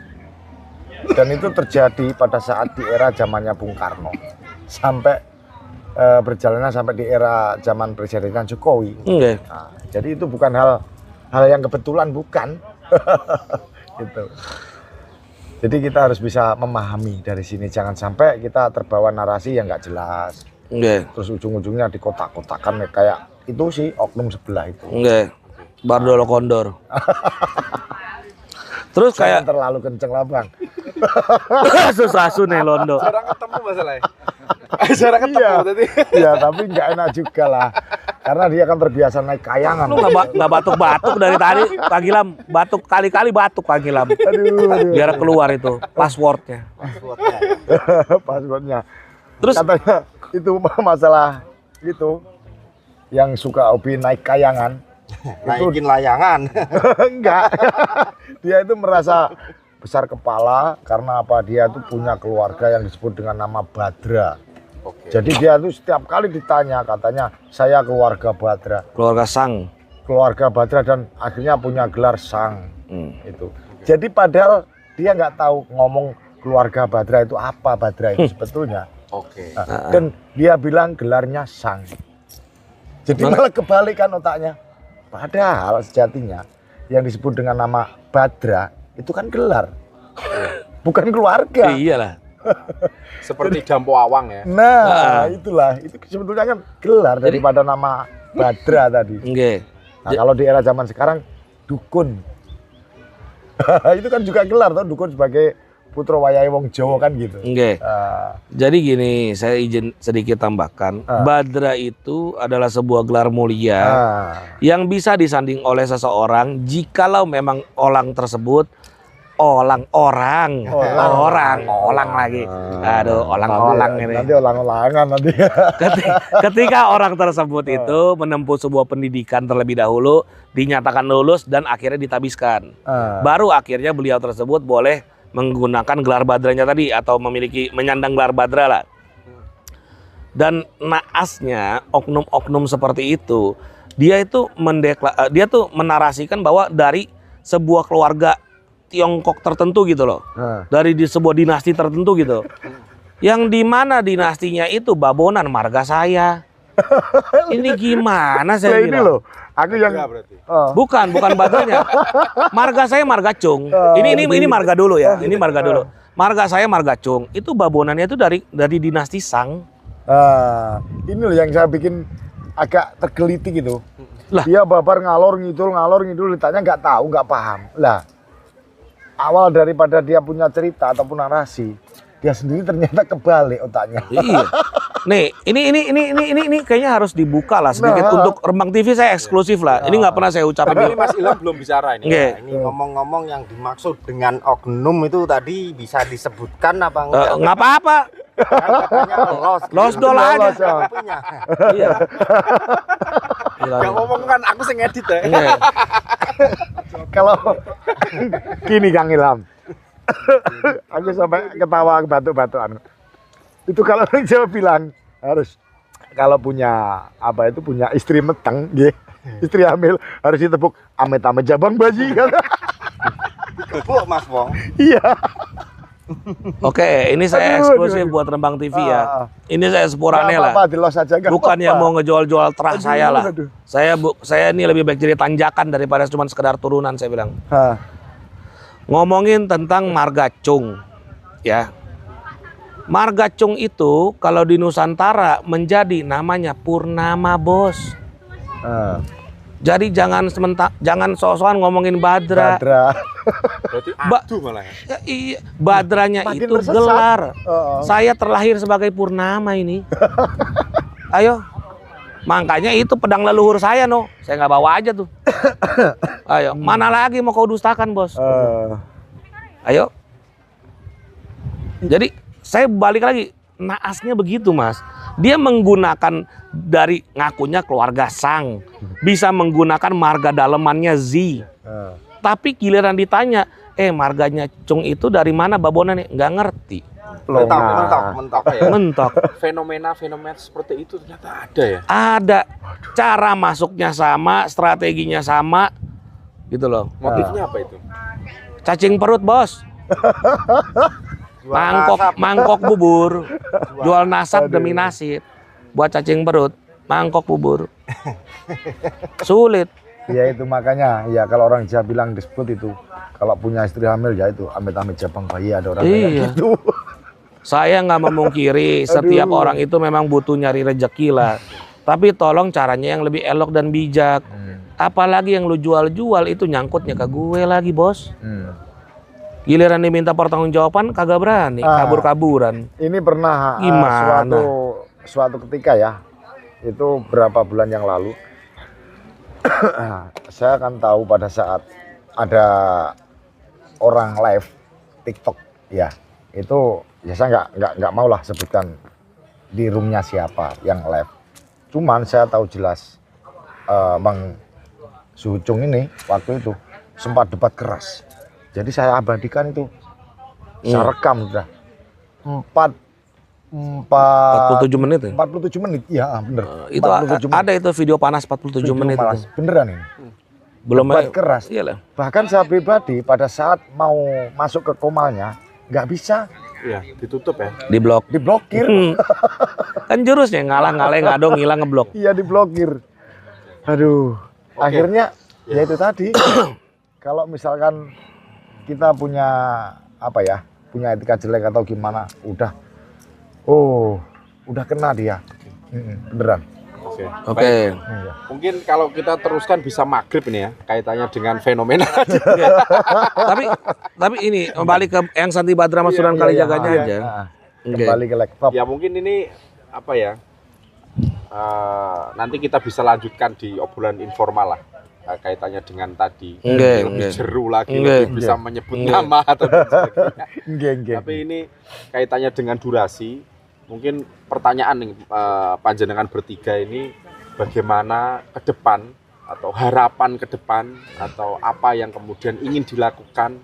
Speaker 4: Dan itu terjadi pada saat di era zamannya Bung Karno sampai berjalannya sampai di era zaman Presiden Jokowi. Nah, jadi itu bukan hal yang kebetulan, bukan. Gitu. Jadi kita harus bisa memahami dari sini, jangan sampai kita terbawa narasi yang nggak jelas. Terus ujung-ujungnya dikotak-kotakan kayak itu sih oknum sebelah itu.
Speaker 3: Bardolo Kondor. Terus kayak
Speaker 4: terlalu kenceng lah Bang.
Speaker 3: Susasu nih Londo.
Speaker 5: Jarang ketemu masalahnya. Jarang ketemu tadi.
Speaker 4: Iya, tapi nggak enak juga lah. Karena dia kan terbiasa naik kayangan.
Speaker 3: Lu nggak batuk-batuk dari tadi, Pak Gilam. Batuk kali-kali batuk Pak Gilam.
Speaker 4: Aduh.
Speaker 3: Biar keluar itu passwordnya.
Speaker 4: Passwordnya.
Speaker 3: Terus
Speaker 4: katanya itu masalah itu yang suka hobi naik kayangan.
Speaker 6: Naikin layangan.
Speaker 4: Enggak. Dia itu merasa besar kepala karena apa? Dia itu punya keluarga yang disebut dengan nama Badra. Jadi dia tuh setiap kali ditanya katanya saya keluarga Badra.
Speaker 3: Keluarga Sang.
Speaker 4: keluarga Badra dan akhirnya punya gelar sang itu. Jadi padahal dia nggak tahu ngomong keluarga Badra itu apa Badra itu sebetulnya.
Speaker 5: Oke.
Speaker 4: Nah, dan dia bilang gelarnya sang. Jadi malah kebalikan otaknya. Padahal sejatinya yang disebut dengan nama Badra itu kan gelar, bukan keluarga.
Speaker 3: Iyalah.
Speaker 5: Seperti Dampo Awang ya.
Speaker 4: Nah, itulah itu sebetulnya kan gelar daripada nama Badra tadi.
Speaker 3: Oke.
Speaker 4: Nah, kalau di era zaman sekarang dukun. Itu kan juga gelar toh, dukun sebagai putra wayahe wong Jawa kan gitu.
Speaker 3: Oke. Jadi gini, saya izin sedikit tambahkan. Badra itu adalah sebuah gelar mulia yang bisa disanding oleh seseorang jikalau memang orang tersebut orang lagi. Aduh, orang ini.
Speaker 4: Nanti olang-olangan nanti.
Speaker 3: Ketika orang tersebut itu menempuh sebuah pendidikan terlebih dahulu, dinyatakan lulus dan akhirnya ditabiskan. Baru akhirnya beliau tersebut boleh menggunakan gelar badranya tadi atau menyandang gelar badra lah. Dan naasnya oknum-oknum seperti itu, dia tuh menarasikan bahwa dari sebuah keluarga Tiongkok tertentu gitu loh, dari sebuah dinasti tertentu gitu, yang dimana dinastinya itu Babonan marga saya. Ini gimana saya
Speaker 4: ini
Speaker 3: bilang?
Speaker 4: loh, aku yang
Speaker 3: Bukan badranya. Marga saya marga Cung. Ini marga dulu ya. Ini marga dulu. Marga saya marga Cung. Itu Babonannya itu dari dinasti Sang.
Speaker 4: Ini loh yang saya bikin agak tergelitik gitu.
Speaker 3: Lah.
Speaker 4: Dia babar ngalor ngidul ditanya nggak tahu, nggak paham. Lah, awal daripada dia punya cerita ataupun narasi, dia sendiri ternyata kebalik otaknya.
Speaker 3: Iya. Nih, ini kayaknya harus dibuka lah sedikit untuk Rembang TV saya eksklusif lah. Ini nggak pernah saya ucapin.
Speaker 5: Tapi ini Mas Ilham belum bicara ini.
Speaker 3: Nggih.
Speaker 6: Ini ngomong-ngomong yang dimaksud dengan oknum itu tadi bisa disebutkan apa enggak?
Speaker 3: Nggak apa-apa.
Speaker 6: Kan katanya
Speaker 3: Los dol aja.
Speaker 6: punya.
Speaker 3: Iya.
Speaker 5: Gak ngomong kan aku sing ngedit ya.
Speaker 3: Iya.
Speaker 4: Kalau gini Kang Ilham, aku sampai ketawa batuk-batukan. Itu kalau orang Jawa bilang harus kalau punya punya istri meteng, istri hamil harus ditepuk amit-amit jabang baji kan.
Speaker 6: Gebuk Mas Wong.
Speaker 4: Iya.
Speaker 3: Oke, ini saya eksklusif buat Rembang TV ya. Ini saya sepurane lah.
Speaker 4: Apa-apa, dilos aja nggak
Speaker 3: Bukan
Speaker 4: apa-apa.
Speaker 3: yang mau ngejual-jual terah saya lah.
Speaker 4: Aduh.
Speaker 3: Saya ini lebih baik jadi tanjakan daripada cuma sekedar turunan saya bilang. Ngomongin tentang marga Cung, ya. Marga Cung itu kalau di Nusantara menjadi namanya Purnama, Bos. Jadi jangan sok-sokan ngomongin Badra.
Speaker 5: Berarti adu malah ya.
Speaker 3: Ya, iya, Badranya
Speaker 4: Makin
Speaker 3: itu
Speaker 4: tersesat.
Speaker 3: gelar. Saya terlahir sebagai Purnama ini. Ayo. Makanya itu pedang leluhur saya no. Saya nggak bawa aja tuh. Ayo, mana lagi mau kau dustakan, Bos? Ayo. Jadi saya balik lagi, naasnya begitu Mas. Dia menggunakan dari ngakunya keluarga Sang, bisa menggunakan marga dalemannya Z. Tapi giliran ditanya, marganya Cung itu dari mana Babonan nih? Nggak ngerti.
Speaker 6: Mentok ya.
Speaker 3: Mentok.
Speaker 5: Fenomena seperti itu ternyata ada ya.
Speaker 3: Ada cara masuknya sama, strateginya sama, gitu loh.
Speaker 5: Motifnya apa itu?
Speaker 3: Cacing perut Bos. Mangkok bubur, jual nasab demi nasib, buat cacing perut, mangkok bubur, sulit.
Speaker 4: Ya itu makanya, ya kalau orang Jawa bilang disebut itu, kalau punya istri hamil ya itu amit-amit jabang bayi, ada orang kayak gitu.
Speaker 3: Saya nggak memungkiri setiap orang itu memang butuh nyari rejeki lah, tapi tolong caranya yang lebih elok dan bijak. Apalagi yang lu jual-jual itu nyangkutnya ke gue lagi Bos. Giliran diminta pertanggungjawaban kagak berani, kabur-kaburan.
Speaker 4: Ini pernah
Speaker 3: Gimana?
Speaker 4: suatu ketika ya, itu berapa bulan yang lalu, saya kan tahu pada saat ada orang live TikTok ya, itu ya saya nggak mau lah sebutkan di roomnya siapa yang live. Cuman saya tahu jelas Bang Sucung ini waktu itu sempat debat keras. Jadi saya abadikan itu, saya rekam sudah 4
Speaker 3: 47 menit ya?
Speaker 4: 47 menit, iya bener.
Speaker 3: Itu
Speaker 4: 47 menit.
Speaker 3: ada itu video panas 47
Speaker 4: Video
Speaker 3: menit
Speaker 4: malas.
Speaker 3: itu.
Speaker 4: Beneran ini.
Speaker 3: Belum
Speaker 4: Debat keras.
Speaker 3: Iyalah.
Speaker 4: Bahkan saya pribadi pada saat mau masuk ke Komalnya nggak bisa,
Speaker 5: Iya, ditutup ya.
Speaker 3: Di blok.
Speaker 4: diblokir.
Speaker 3: Kan jurusnya ngalah ngadong hilang ngeblok.
Speaker 4: Iya diblokir. Aduh, akhirnya ya itu tadi. Kalau misalkan kita punya apa ya, punya etika jelek atau gimana, udah kena dia. Beneran.
Speaker 5: Oke.
Speaker 3: Oke.
Speaker 4: Iya.
Speaker 5: Mungkin kalau kita teruskan bisa maghrib ini ya, kaitannya dengan fenomena.
Speaker 3: Tapi ini kembali ke yang Santi Badra Mas Sunan Kalijaganya
Speaker 4: Iya,
Speaker 3: aja. Oke.
Speaker 4: Kembali ke laptop.
Speaker 5: Ya mungkin ini apa ya? Nanti kita bisa lanjutkan di obrolan informal lah, kaitannya dengan tadi.
Speaker 3: Oke,
Speaker 5: Lebih
Speaker 3: oke.
Speaker 5: jeru lagi,
Speaker 3: Oke.
Speaker 5: lebih bisa menyebut nama atau dan sebagainya.
Speaker 4: Nggih.
Speaker 5: Tapi ini kaitannya dengan durasi. Mungkin pertanyaan nih, panjenengan bertiga ini bagaimana ke depan atau harapan ke depan atau apa yang kemudian ingin dilakukan,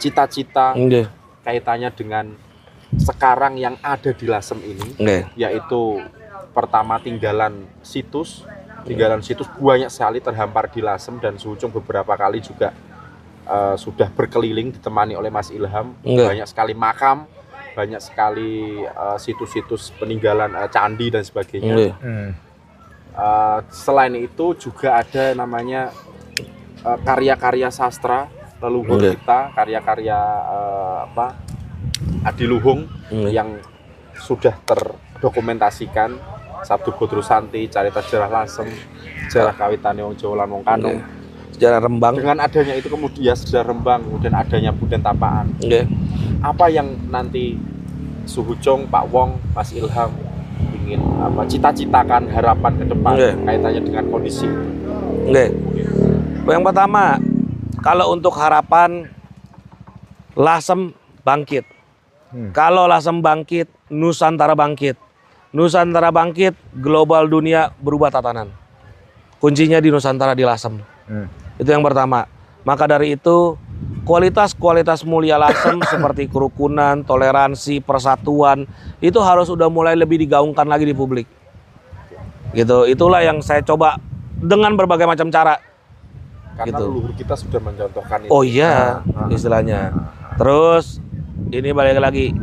Speaker 5: cita-cita
Speaker 3: Oke.
Speaker 5: kaitannya dengan sekarang yang ada di Lasem ini,
Speaker 3: Oke.
Speaker 5: yaitu pertama tinggalan situs banyak sekali terhampar di Lasem dan Suhucung beberapa kali juga sudah berkeliling ditemani oleh Mas Ilham.
Speaker 3: Oke.
Speaker 5: Banyak sekali makam, banyak sekali situs-situs peninggalan candi dan sebagainya.
Speaker 3: Oke.
Speaker 5: Selain itu juga ada namanya karya-karya sastra leluhur
Speaker 3: Oke.
Speaker 5: kita, karya-karya Adiluhung yang sudah terdokumentasikan, Sabtu Bodro Santi, Carita Sejarah Lasem, Sejarah Kawitane Wong Jawa lan Wong Kanung.
Speaker 3: Sejarah Rembang.
Speaker 5: Dengan adanya itu kemudian sejarah Rembang, kemudian adanya Punden Tapaan.
Speaker 3: Oke.
Speaker 5: Apa yang nanti Suhucung, Pak Wong, Mas Ilham ingin cita-citakan harapan ke depan
Speaker 3: Oke.
Speaker 5: kaitannya dengan kondisi itu?
Speaker 3: Oke. Yang pertama, kalau untuk harapan Lasem bangkit. Kalau Lasem bangkit, Nusantara bangkit. Nusantara bangkit, global dunia berubah tatanan. Kuncinya di Nusantara, di Lasem. Itu yang pertama. Maka dari itu, kualitas-kualitas mulia Lasem seperti kerukunan, toleransi, persatuan, itu harus udah mulai lebih digaungkan lagi di publik. Gitu. Itulah yang saya coba dengan berbagai macam cara.
Speaker 5: Karena
Speaker 3: Gitu.
Speaker 5: leluhur kita sudah mencontohkan itu.
Speaker 3: Oh iya, istilahnya. Terus ini balik lagi.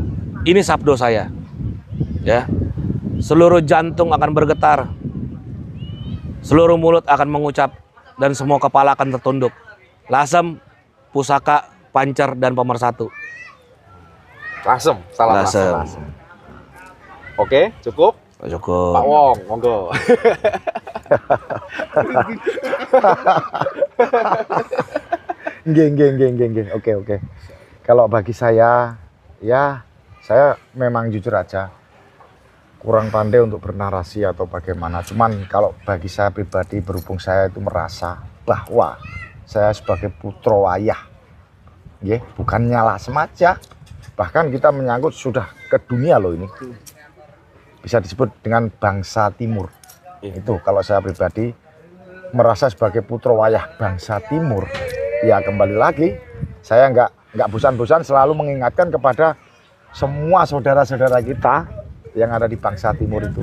Speaker 3: Ini sabdo saya. Ya. Seluruh jantung akan bergetar. Seluruh mulut akan mengucap dan semua kepala akan tertunduk. Lasem, pusaka, pancer dan pemersatu.
Speaker 5: Lasem, salam Lasem.
Speaker 3: Lasem.
Speaker 5: Oke, cukup.
Speaker 3: Cukup.
Speaker 5: Pak Wong, monggo.
Speaker 4: Nggih. Oke. Kalau bagi saya, ya saya memang jujur aja kurang pandai untuk bernarasi atau bagaimana. Cuman kalau bagi saya pribadi, berhubung saya itu merasa bahwa saya sebagai putra wayah, bukannya Lasem aja, bahkan kita menyangkut sudah ke dunia loh ini. Bisa disebut dengan bangsa timur. Itu kalau saya pribadi merasa sebagai putra wayah bangsa timur, ya kembali lagi saya nggak bosan-bosan selalu mengingatkan kepada semua saudara-saudara kita yang ada di bangsa timur itu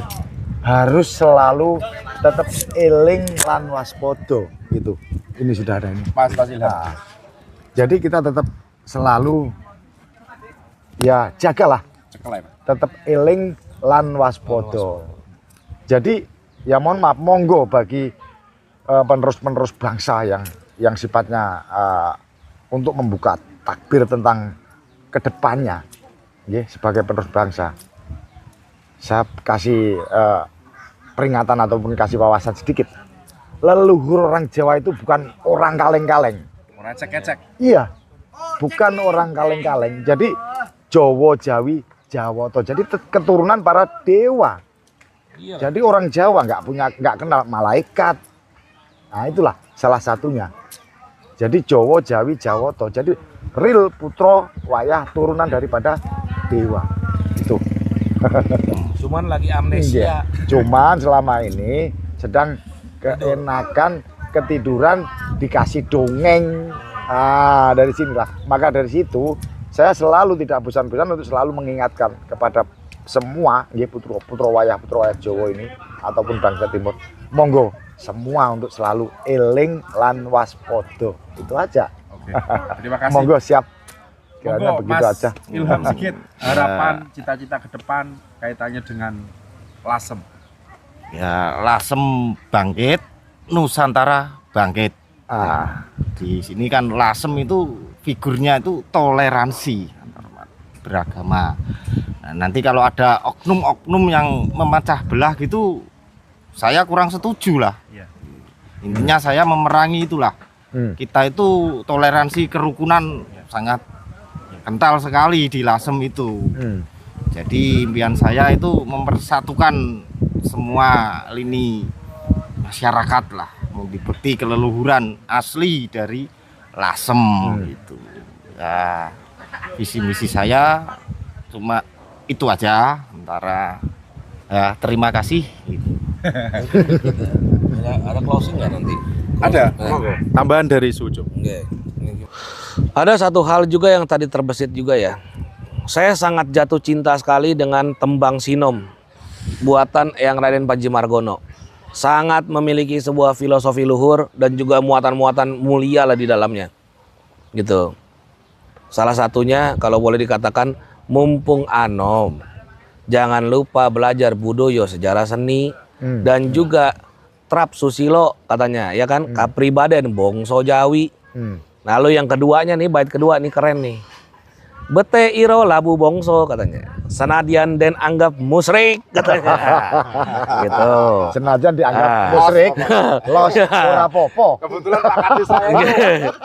Speaker 4: harus selalu tetap eling lan waspada gitu. Ini sudah ada ini.
Speaker 5: Mas Ilham.
Speaker 4: Nah, jadi kita tetap selalu ya jagalah, tetap eling lan waspada. Jadi ya mohon maaf, monggo bagi penerus-penerus bangsa yang sifatnya untuk membuka takbir tentang kedepannya, sebagai penerus bangsa. Saya kasih peringatan ataupun kasih wawasan sedikit. Leluhur orang Jawa itu bukan orang kaleng-kaleng.
Speaker 5: Orang cek-cek.
Speaker 4: Iya, bukan orang kaleng-kaleng. Jadi Jawa, Jawi, Jawoto. Jadi keturunan para dewa. Jadi orang Jawa nggak kenal malaikat. Nah itulah salah satunya. Jadi Jawa, Jawi, Jawoto. Jadi real putra wayah turunan daripada dewa. Itu.
Speaker 3: Cuman lagi amnesia.
Speaker 4: Cuman selama ini sedang keenakan ketiduran dikasih dongeng. Dari sinilah. Maka dari situ saya selalu tidak bosan-bosan untuk selalu mengingatkan kepada semua nggih putra wayah Jawa ini ataupun bangsa Timur, monggo semua untuk selalu eling lan waspada. Itu aja.
Speaker 5: Oke. Terima kasih.
Speaker 4: Monggo siap. Kiranya
Speaker 5: Monggo,
Speaker 4: begitu
Speaker 5: Mas
Speaker 4: aja.
Speaker 5: Ilham Sigit, harapan cita-cita ke depan kaitannya dengan Lasem.
Speaker 6: Ya, Lasem bangkit, Nusantara bangkit. Di sini kan Lasem itu figurnya itu toleransi antar beragama. Nah, nanti kalau ada oknum-oknum yang memecah belah gitu, saya kurang setuju lah.
Speaker 5: Iya.
Speaker 6: Intinya saya memerangi itulah. Kita itu toleransi kerukunan sangat kental sekali di Lasem itu. Jadi impian saya itu mempersatukan semua lini masyarakat lah, mengikuti keleluhuran asli dari Lasem gitu. Ya, visi misi saya cuma itu aja. Sementara ya, terima kasih. Gitu.
Speaker 3: Ada closing nggak nanti?
Speaker 5: Ada. Monggo. Tambahan dari Sujo.
Speaker 3: Ada satu hal juga yang tadi terbesit juga ya. Saya sangat jatuh cinta sekali dengan tembang Sinom buatan Eyang Raden Panji Margono. Sangat memiliki sebuah filosofi luhur dan juga muatan-muatan mulia lah di dalamnya. Gitu. Salah satunya kalau boleh dikatakan mumpung anom, jangan lupa belajar budaya sejarah seni dan juga trap susilo katanya, ya kan? Kapribaden bongso Jawi. Lalu yang keduanya nih, bait kedua nih keren nih. Bete iro labu bongso katanya. Senadian den anggap musrik katanya. Gitu.
Speaker 4: Senajan dianggap musyrik, los ora apa-apa.
Speaker 5: Kebetulan Pak Kades saya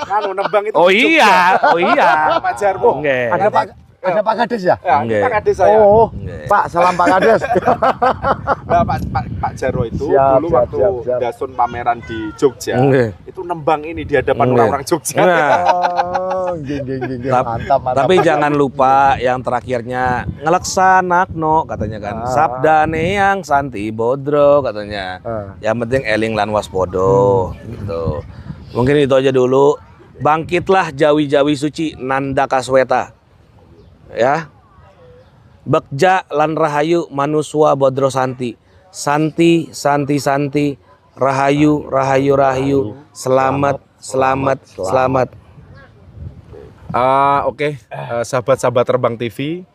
Speaker 5: kan nembang itu.
Speaker 3: Oh iya, oh iya.
Speaker 5: Pak Jarwo.
Speaker 3: Nggih.
Speaker 4: Ada Pak Kades ya?
Speaker 5: Ya,
Speaker 3: Nggih.
Speaker 5: Pak Kades saya.
Speaker 4: Oh,
Speaker 3: Nggih.
Speaker 4: Pak, salam Pak Kades.
Speaker 5: Nah, Pak Jarwo itu
Speaker 4: Siap,
Speaker 5: dulu
Speaker 4: siap,
Speaker 5: waktu
Speaker 4: siap.
Speaker 5: Dasun pameran di Jogja,
Speaker 3: Nggih.
Speaker 5: itu nembang ini di hadapan
Speaker 3: Nggih.
Speaker 5: orang-orang Jogja.
Speaker 3: Nah,
Speaker 4: Oh, gini. Mantap.
Speaker 3: tapi jangan lupa yang terakhirnya ngelaksanakno katanya kan. Sabdane yang santi bodro katanya. Yang penting eling lan waspodo gitu. Mungkin itu aja dulu. Bangkitlah jawi-jawi suci Nandaka Sweta. Ya. Bekja lan rahayu manuswa bodro santi. Santi rahayu selamat.
Speaker 5: Oke, sahabat-sahabat Terbang TV,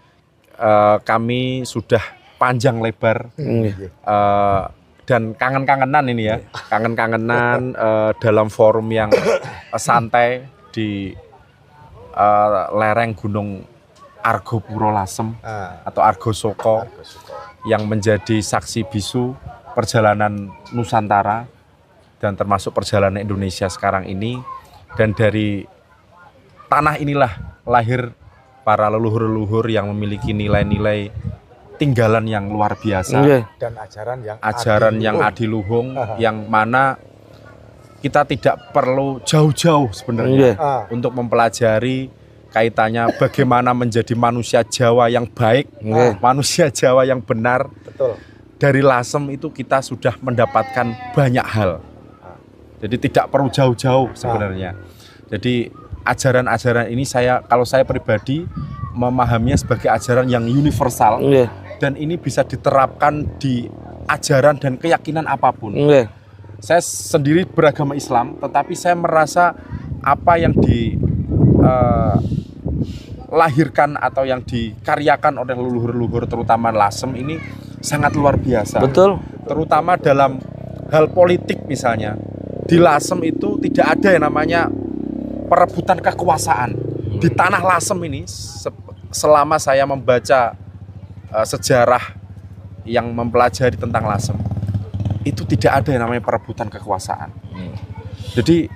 Speaker 5: kami sudah panjang lebar dan kangen-kangenan ini ya, kangen-kangenan dalam forum yang santai di lereng Gunung Argopuro Lasem atau Argo Soko yang menjadi saksi bisu perjalanan Nusantara dan termasuk perjalanan Indonesia sekarang ini. Dan dari tanah inilah lahir para leluhur-leluhur yang memiliki nilai-nilai tinggalan yang luar biasa
Speaker 4: Dan
Speaker 5: ajaran yang adiluhung yang mana kita tidak perlu jauh-jauh sebenarnya untuk mempelajari kaitannya bagaimana menjadi manusia Jawa yang baik, manusia Jawa yang benar.
Speaker 4: Betul.
Speaker 5: Dari Lasem itu kita sudah mendapatkan banyak hal. Jadi tidak perlu jauh-jauh sebenarnya. Jadi ajaran-ajaran ini kalau saya pribadi memahaminya sebagai ajaran yang universal dan ini bisa diterapkan di ajaran dan keyakinan apapun. Saya sendiri beragama Islam, tetapi saya merasa apa yang dilahirkan atau yang dikaryakan oleh leluhur-leluhur terutama Lasem ini sangat luar biasa.
Speaker 3: Betul.
Speaker 5: Terutama dalam hal politik misalnya. Di Lasem itu tidak ada yang namanya perebutan kekuasaan. Di tanah Lasem ini selama saya membaca sejarah yang mempelajari tentang Lasem, itu tidak ada yang namanya perebutan kekuasaan. Jadi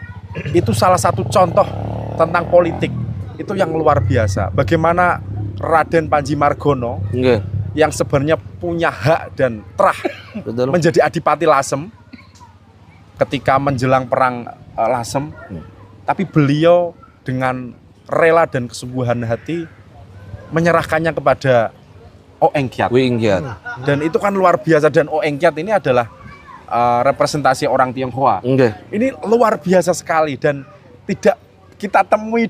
Speaker 5: itu salah satu contoh tentang politik itu yang luar biasa. Bagaimana Raden Panji Margono yang sebenarnya punya hak dan terah menjadi adipati Lasem ketika menjelang perang Lasem, tapi beliau dengan rela dan kesungguhan hati menyerahkannya kepada Oengkiat. Dan itu kan luar biasa, dan Oengkiat ini adalah representasi orang Tionghoa. Ini luar biasa sekali dan tidak kita temui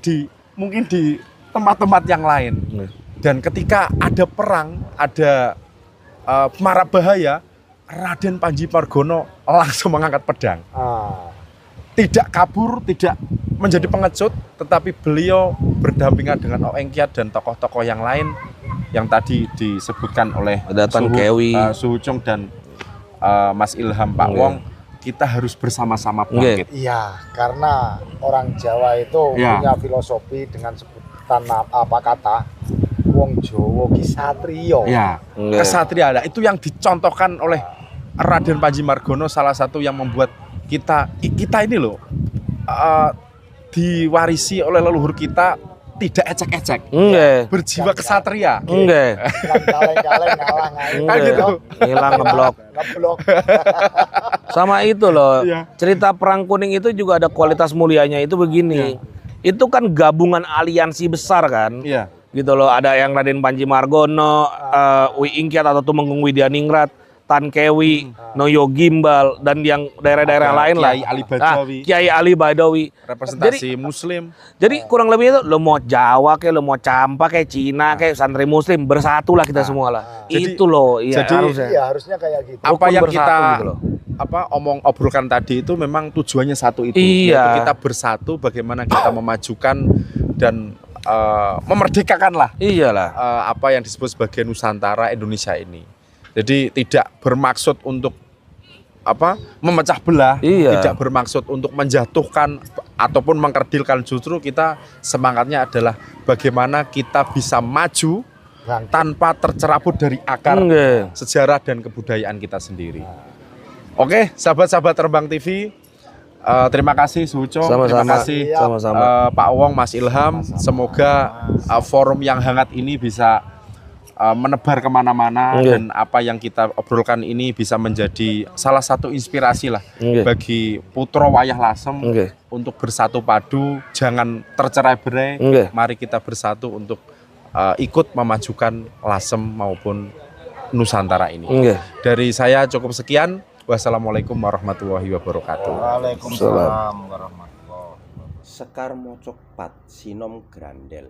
Speaker 5: mungkin di tempat-tempat yang lain.
Speaker 2: Dan ketika ada perang, ada mara bahaya, Raden Panji Margono langsung mengangkat pedang. Tidak kabur, tidak menjadi pengecut, tetapi beliau berdampingan dengan Oengkiat dan tokoh-tokoh yang lain yang tadi disebutkan oleh
Speaker 3: ada Tan Kewi,
Speaker 2: Suhucung dan Mas Ilham, Pak Wong. Kita harus bersama-sama bangkit.
Speaker 4: Iya, karena orang Jawa itu punya filosofi dengan sebutan apa kata wong Jawa ki satriya.
Speaker 2: Ya, kesatria. Itu yang dicontohkan oleh Raden Panji Margono, salah satu yang membuat kita ini loh diwarisi oleh leluhur kita tidak ecek-ecek, berjiwa kesatria.
Speaker 4: Kaleng-kaleng ngalah
Speaker 2: Kan gitu.
Speaker 3: Hilang ngeblok. Sama itu loh. Cerita Perang Kuning itu juga ada kualitas mulianya itu begini. Itu kan gabungan aliansi besar kan. Gitu loh, ada yang Raden Panji Margono, Wi Ingkiat atau Tumenggung Widyaningrat, Tan Kewi, Noyo Gimbal, dan yang daerah-daerah lain lah.
Speaker 2: Kiai Ali Badawi.
Speaker 3: Kiai Ali Badawi.
Speaker 2: Representasi Muslim.
Speaker 3: Jadi kurang lebih itu lo mau Jawa kayak, lo mau Campa kayak, Cina kayak, santri Muslim, bersatulah kita semua lah. Itu loh,
Speaker 2: jadi,
Speaker 4: harusnya kayak gitu.
Speaker 2: Apa yang kita
Speaker 3: gitu loh.
Speaker 2: obrolkan tadi itu memang tujuannya satu itu.
Speaker 3: Iya.
Speaker 2: Yaitu kita bersatu, bagaimana kita memajukan dan memerdekakan lah.
Speaker 3: Iyalah.
Speaker 2: Apa yang disebut sebagai Nusantara Indonesia ini. Jadi tidak bermaksud untuk memecah belah, tidak bermaksud untuk menjatuhkan ataupun mengkerdilkan, justru kita semangatnya adalah bagaimana kita bisa maju tanpa tercerabut dari akar sejarah dan kebudayaan kita sendiri. Oke, sahabat-sahabat Rembang TV, terima kasih Suhucung, terima kasih Pak Wong, Mas Ilham. Semoga forum yang hangat ini bisa menebar kemana-mana dan apa yang kita obrolkan ini bisa menjadi salah satu inspirasi lah bagi putra wayah lasem untuk bersatu padu, jangan tercerai-berai. Mari kita bersatu untuk ikut memajukan Lasem maupun Nusantara ini. Dari saya cukup sekian. Wassalamualaikum warahmatullahi wabarakatuh.
Speaker 4: Waalaikumsalam warahmatullahi wabarakatuh.
Speaker 7: Sekar mocok pat sinom grandel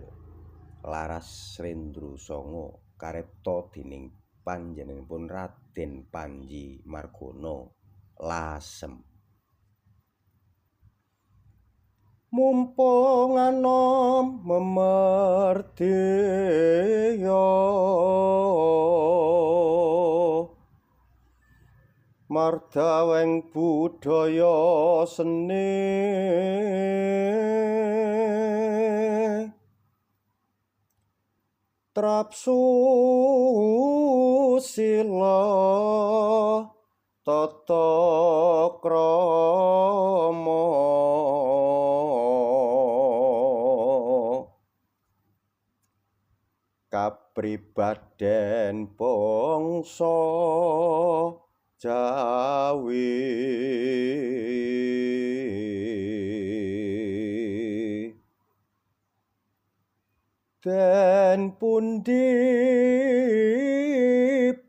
Speaker 7: laras Rendru Songo karepto dening panjenenganipun Raden Panji Margono Lasem. Mumpung anom memerdaya mardaweng budaya seni trapsu sila tata krama kapribaden bangsa Jawi den pundi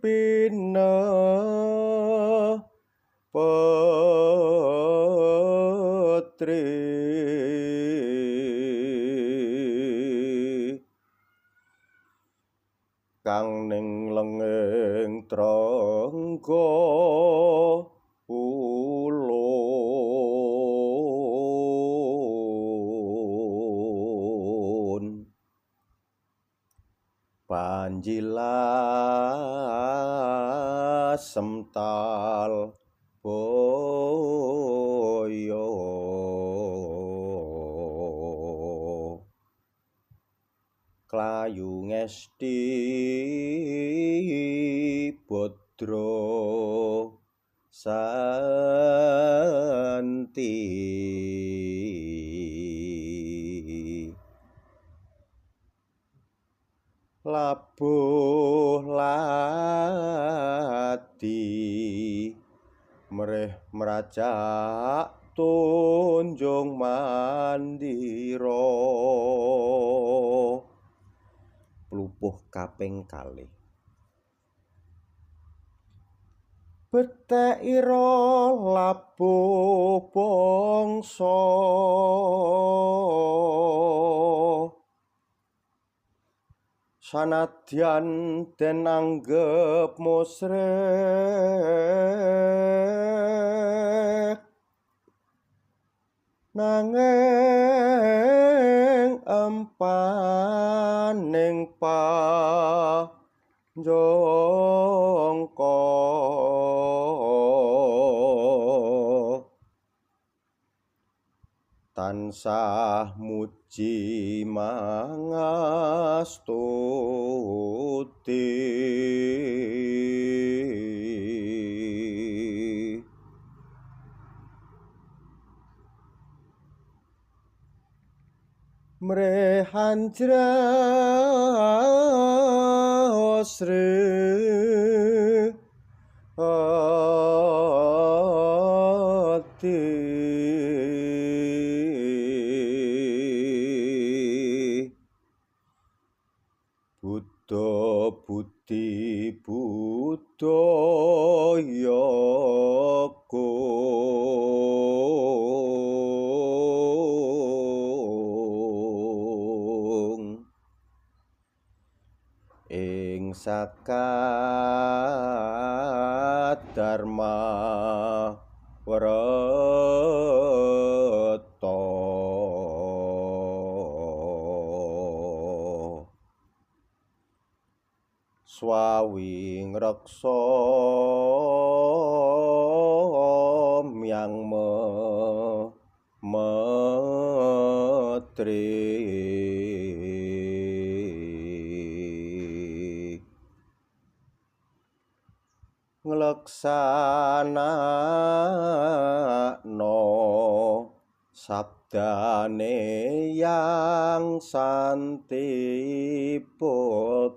Speaker 7: pina petri kang ning lenging trangga ulun Panji Lasem tal boyo klayu ngesti bodro santi labuh lati mreh merajak tunjung mandira plupuh kaping kalih betek ira labuh bangsa sanadyan den anggep musyrik nanging empaning panjangka tansah muji mangastuti mrehanjrasri Buddha Budi Budaya Gung ing sakat dharma Werta swawi ngreksa myang metri ngleksanakno sabdane yang santi putra